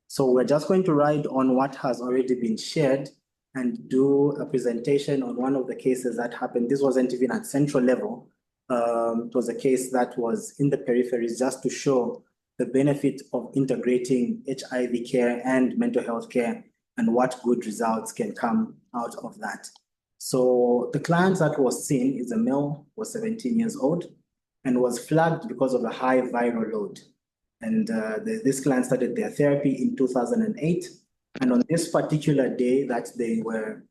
So we're just going to ride on what has already been shared and do a presentation on one of the cases that happened. This wasn't even at central level. It was a case that was in the peripheries just to show the benefit of integrating HIV care and mental health care and what good results can come out of that. So the client that was seen is a male, was 17 years old, and was flagged because of a high viral load. And this client started their therapy in 2008. And on this particular day that they were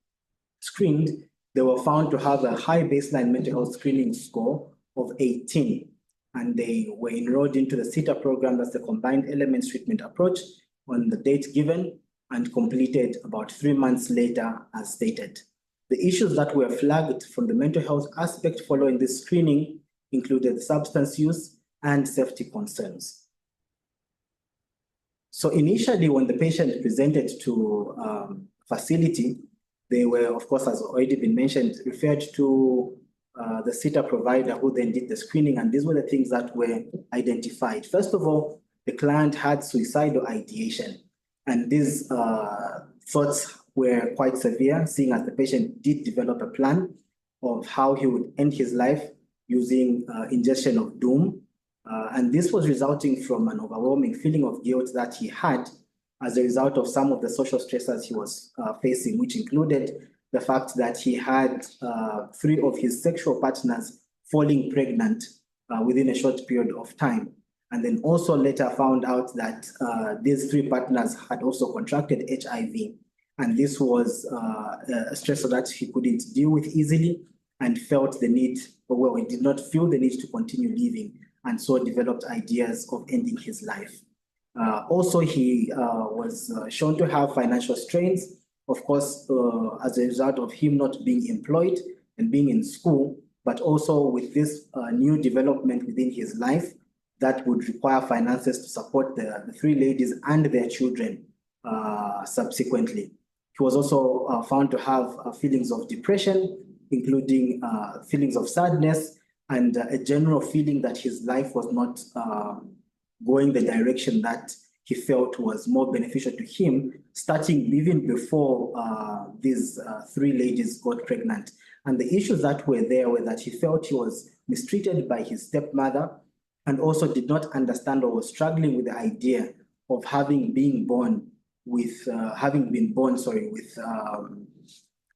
screened, they were found to have a high baseline mental health screening score of 18. And they were enrolled into the CETA program, that's the Combined Elements Treatment Approach, on the date given and completed about 3 months later as stated. The issues that were flagged from the mental health aspect following this screening included substance use and safety concerns. So initially, when the patient presented to facility, they were, of course, as already been mentioned, referred to the CETA provider who then did the screening, and these were the things that were identified. First of all, the client had suicidal ideation, and these thoughts were quite severe, seeing as the patient did develop a plan of how he would end his life using ingestion of doom. And this was resulting from an overwhelming feeling of guilt that he had as a result of some of the social stressors he was facing, which included the fact that he had 3 of his sexual partners falling pregnant within a short period of time. And then also later found out that these 3 partners had also contracted HIV. And this was a stressor that he couldn't deal with easily and felt the need, well, he did not feel the need to continue living, and so developed ideas of ending his life. Also, he was shown to have financial strains, of course, as a result of him not being employed and being in school, but also with this new development within his life that would require finances to support the 3 ladies and their children subsequently. He was also found to have feelings of depression, including feelings of sadness, and a general feeling that his life was not going the direction that he felt was more beneficial to him, starting even before these 3 ladies got pregnant. And the issues that were there were that he felt he was mistreated by his stepmother, and also did not understand or was struggling with the idea of having been born with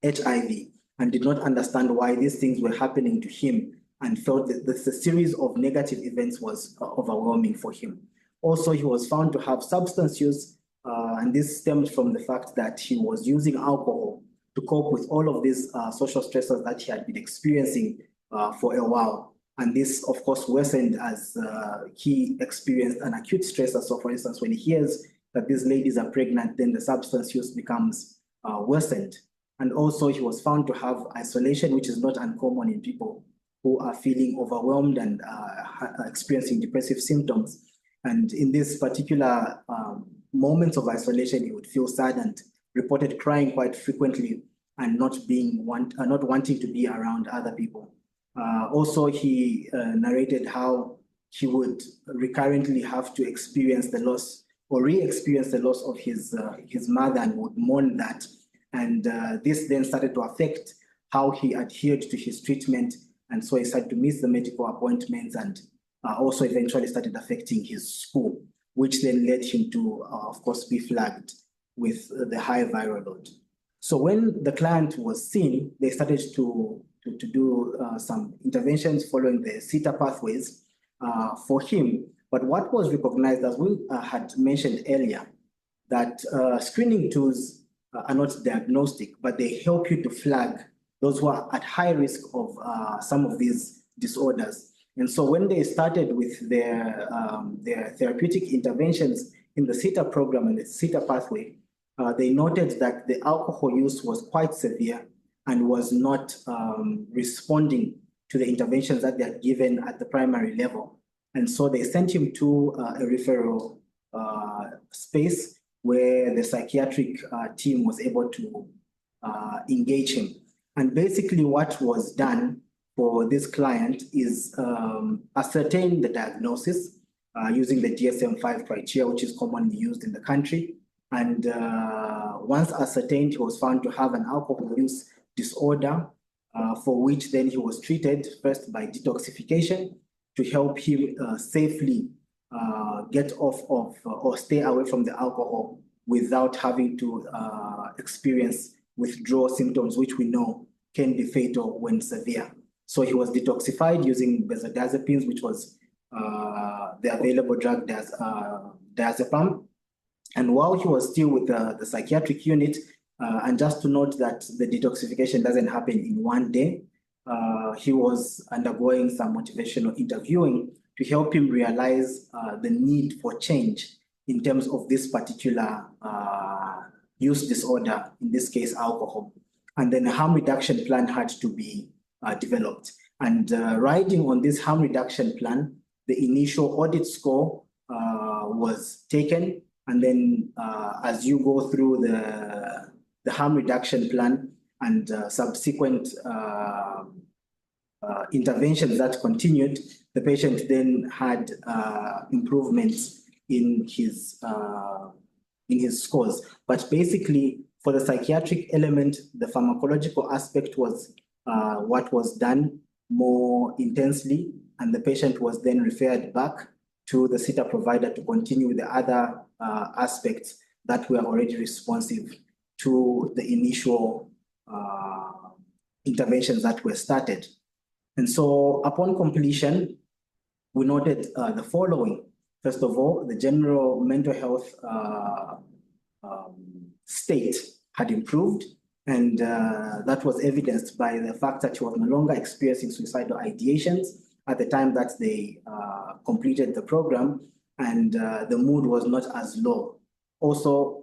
HIV, and did not understand why these things were happening to him, and felt that the series of negative events was overwhelming for him. Also, he was found to have substance use, and this stemmed from the fact that he was using alcohol to cope with all of these social stressors that he had been experiencing for a while. And this, of course, worsened as he experienced an acute stressor. So, for instance, when he hears that these ladies are pregnant, then the substance use becomes worsened. And also, he was found to have isolation, which is not uncommon in people who are feeling overwhelmed and experiencing depressive symptoms. And in this particular moments of isolation, he would feel sad and reported crying quite frequently and not wanting to be around other people. Also, he narrated how he would recurrently have to experience the loss or re-experience the loss of his mother and would mourn that. And this then started to affect how he adhered to his treatment. And so he started to miss the medical appointments and also eventually started affecting his school, which then led him to, of course, be flagged with the high viral load. So when the client was seen, they started to do some interventions following the CETA pathways for him. But what was recognized, as we had mentioned earlier, that screening tools are not diagnostic, but they help you to flag those who are at high risk of some of these disorders. And so when they started with their therapeutic interventions in the CETA program and the CETA pathway, they noted that the alcohol use was quite severe and was not responding to the interventions that they had given at the primary level. And so they sent him to a referral space where the psychiatric team was able to engage him. And basically what was done for this client is ascertain the diagnosis using the DSM-5 criteria, which is commonly used in the country. And once ascertained, he was found to have an alcohol use disorder, for which then he was treated first by detoxification to help him safely get off of or stay away from the alcohol without having to experience withdrawal symptoms, which we know can be fatal when severe. So he was detoxified using benzodiazepines, which was the available drug diazepam. And while he was still with the psychiatric unit, and just to note that the detoxification doesn't happen in one day, he was undergoing some motivational interviewing to help him realize the need for change in terms of this particular use disorder, in this case, alcohol. And then a harm reduction plan had to be developed. And riding on this harm reduction plan, the initial audit score was taken. And then as you go through the harm reduction plan and subsequent interventions that continued, the patient then had improvements in his scores. But basically, for the psychiatric element, the pharmacological aspect was what was done more intensely, and the patient was then referred back to the CETA provider to continue with the other aspects that were already responsive to the initial interventions that were started. And so upon completion, we noted the following. First of all, the general mental health state had improved, and that was evidenced by the fact that he was no longer experiencing suicidal ideations at the time that they completed the program, and the mood was not as low. Also,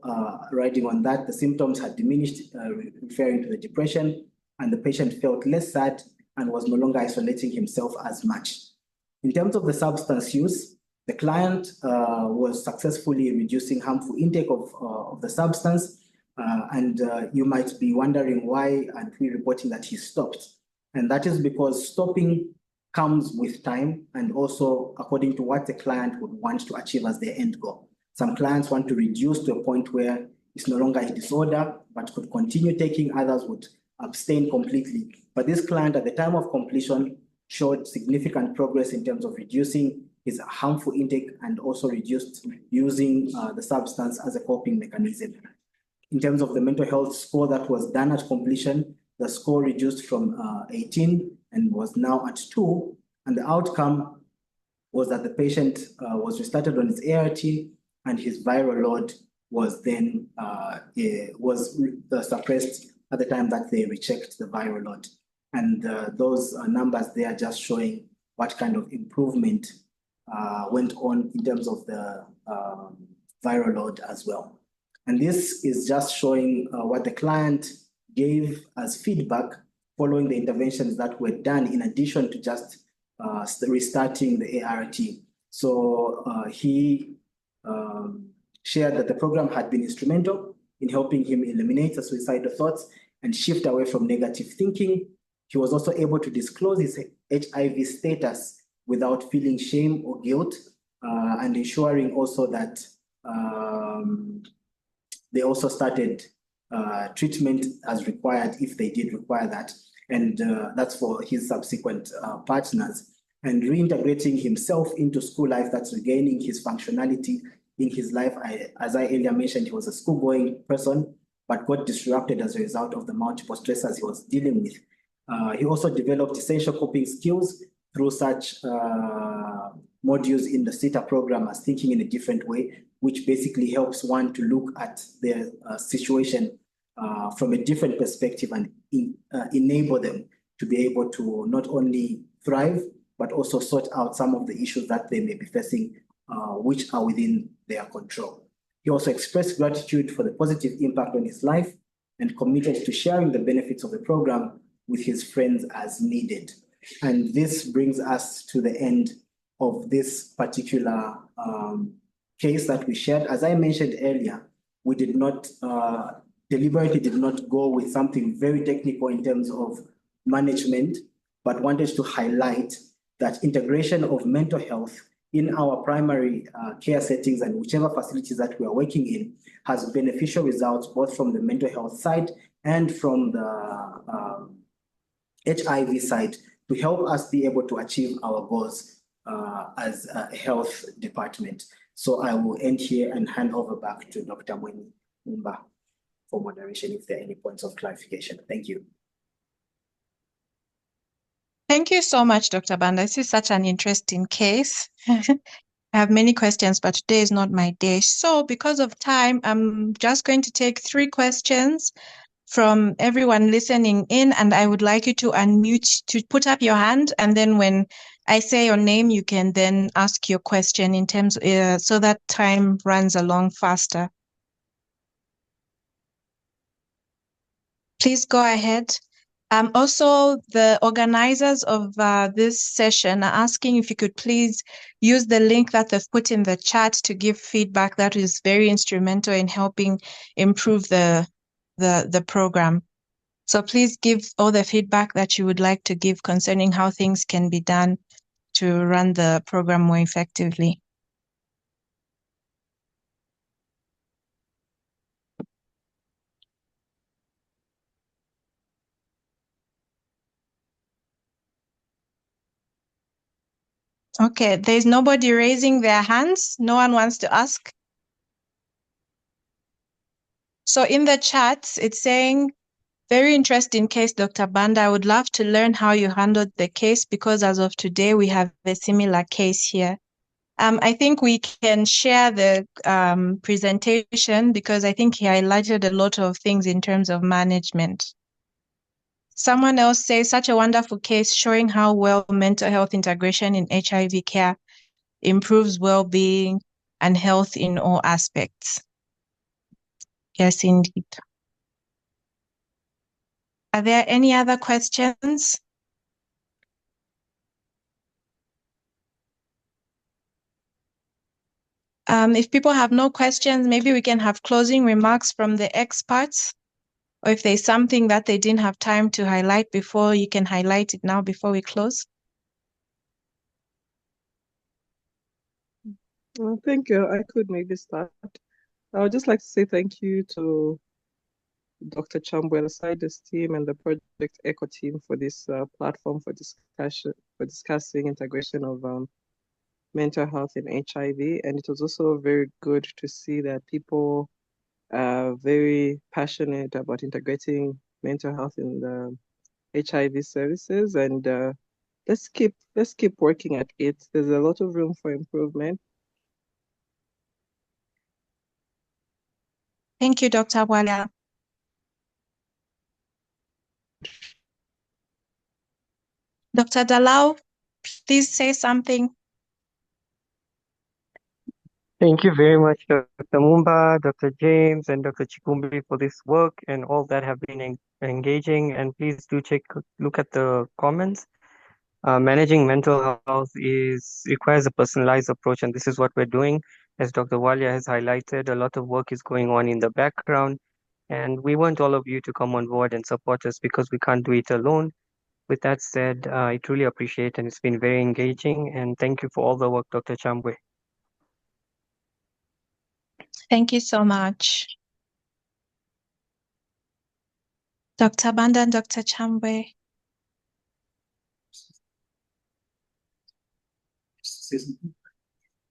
riding on that, the symptoms had diminished, referring to the depression, and the patient felt less sad and was no longer isolating himself as much. In terms of the substance use, the client was successfully reducing harmful intake of the substance, and you might be wondering why aren't we reporting that he stopped? And that is because stopping comes with time and also according to what the client would want to achieve as their end goal. Some clients want to reduce to a point where it's no longer a disorder, but could continue taking. Others would abstain completely. But this client at the time of completion showed significant progress in terms of reducing his harmful intake and also reduced using the substance as a coping mechanism. In terms of the mental health score that was done at completion, the score reduced from 18 and was now at 2. And the outcome was that the patient was restarted on his ART and his viral load was then suppressed at the time that they rechecked the viral load. And those numbers they are just showing what kind of improvement went on in terms of the viral load as well. And this is just showing what the client gave as feedback following the interventions that were done in addition to just restarting the ART. So he shared that the program had been instrumental in helping him eliminate the suicidal thoughts and shift away from negative thinking. He was also able to disclose his HIV status without feeling shame or guilt, and ensuring also that they also started treatment as required if they did require that. And that's for his subsequent partners. And reintegrating himself into school life, that's regaining his functionality in his life. As I earlier mentioned, he was a school-going person, but got disrupted as a result of the multiple stressors he was dealing with. He also developed essential coping skills through such modules in the SITA program as thinking in a different way, which basically helps one to look at their situation from a different perspective and enable them to be able to not only thrive, but also sort out some of the issues that they may be facing, which are within their control. He also expressed gratitude for the positive impact on his life and committed to sharing the benefits of the program with his friends as needed. And this brings us to the end of this particular case that we shared. As I mentioned earlier, we did not deliberately did not go with something very technical in terms of management, but wanted to highlight that integration of mental health in our primary care settings and whichever facilities that we are working in has beneficial results both from the mental health side and from the HIV side to help us be able to achieve our goals as a health department. So I will end here and hand over back to Dr. Mweni Mumba for moderation if there are any points of clarification. Thank you. Thank you so much, Dr. Banda. This is such an interesting case. I have many questions, but today is not my day. So because of time, I'm just going to take 3 questions from everyone listening in, and I would like you to unmute, to put up your hand, and then when I say your name, you can then ask your question in terms so that time runs along faster. Please go ahead. Also, the organizers of this session are asking if you could please use the link that they've put in the chat to give feedback. That is very instrumental in helping improve the program. So please give all the feedback that you would like to give concerning how things can be done to run the program more effectively. Okay, there's nobody raising their hands. No one wants to ask. So in the chat, it's saying, very interesting case, Dr. Banda. I would love to learn how you handled the case because as of today, we have a similar case here. I think we can share the presentation because I think he highlighted a lot of things in terms of management. Someone else says, such a wonderful case showing how well mental health integration in HIV care improves well-being and health in all aspects. Yes, indeed. Are there any other questions? If people have no questions, maybe we can have closing remarks from the experts. Or if there's something that they didn't have time to highlight before, you can highlight it now before we close. Well, thank you. I could maybe start. I would just like to say thank you to Dr. Chambwe, the CIDES team, and the Project ECHO team for this platform for discussing integration of mental health in HIV. And it was also very good to see that people are very passionate about integrating mental health in the HIV services. And let's keep working at it. There's a lot of room for improvement. Thank you, Dr. Bwalya. Dr. Dalal, please say something. Thank you very much, Dr. Mumba, Dr. James, and Dr. Chikumbi for this work and all that have been engaging. And please do look at the comments. Managing mental health requires a personalized approach, and this is what we're doing. As Dr. Bwalya has highlighted, a lot of work is going on in the background, and we want all of you to come on board and support us because we can't do it alone. With that said, I truly appreciate, and it's been very engaging, and thank you for all the work, Dr. Chambwe. Thank you so much. Dr. Banda and Dr. Chambwe.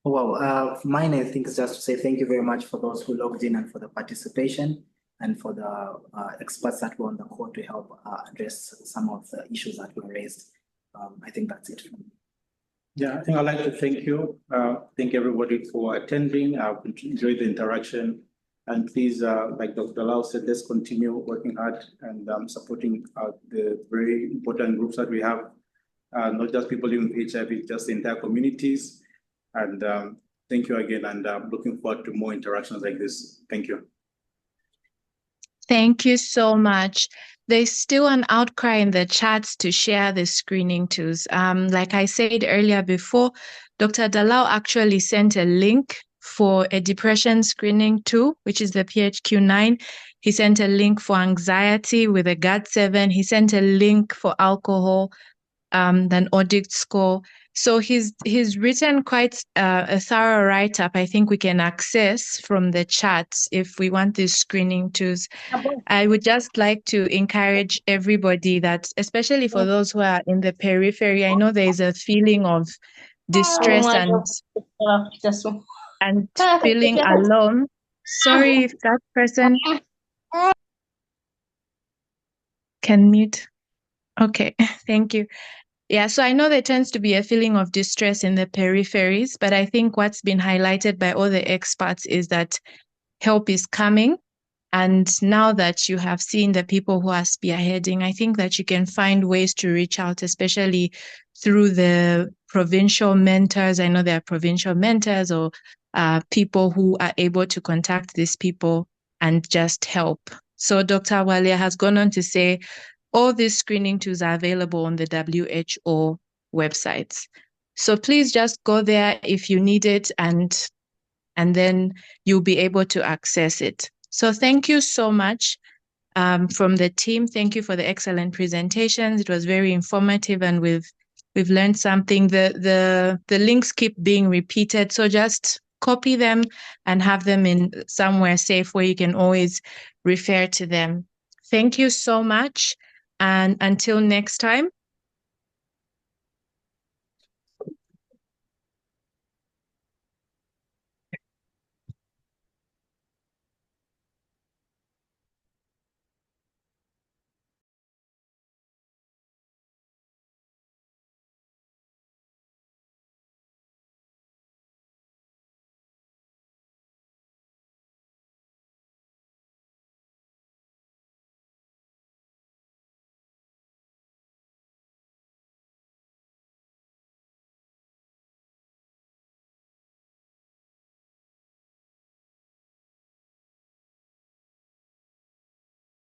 Well, mine, I think, is just to say thank you very much for those who logged in and for the participation and for the experts that were on the call to help address some of the issues that were raised. I think that's it from me. Yeah, I think I'd like to thank you. Thank everybody for attending. I've enjoyed the interaction. And please, like Dr. Dalal said, let's continue working hard and supporting the very important groups that we have, not just people living with HIV, just the entire communities. And thank you again, and I'm looking forward to more interactions like this. Thank you. Thank you so much. There's still an outcry in the chats to share the screening tools. Like I said earlier before, Dr. Dalal actually sent a link for a depression screening tool, which is the PHQ-9. He sent a link for anxiety with a GAD-7. He sent a link for alcohol, an audit score. So he's written quite a thorough write-up. I think we can access from the chats if we want these screening tools. I would just like to encourage everybody that, especially for those who are in the periphery, I know there is a feeling of distress and feeling alone. Sorry if that person can mute. Okay, thank you. Yeah, so I know there tends to be a feeling of distress in the peripheries, but I think what's been highlighted by all the experts is that help is coming. And now that you have seen the people who are spearheading, I think that you can find ways to reach out, especially through the provincial mentors. I know there are provincial mentors or people who are able to contact these people and just help. So Dr. Bwalya has gone on to say, all these screening tools are available on the WHO websites. So please just go there if you need it, and then you'll be able to access it. So thank you so much from the team. Thank you for the excellent presentations. It was very informative, and we've learned something. The links keep being repeated, so just copy them and have them in somewhere safe where you can always refer to them. Thank you so much. And until next time,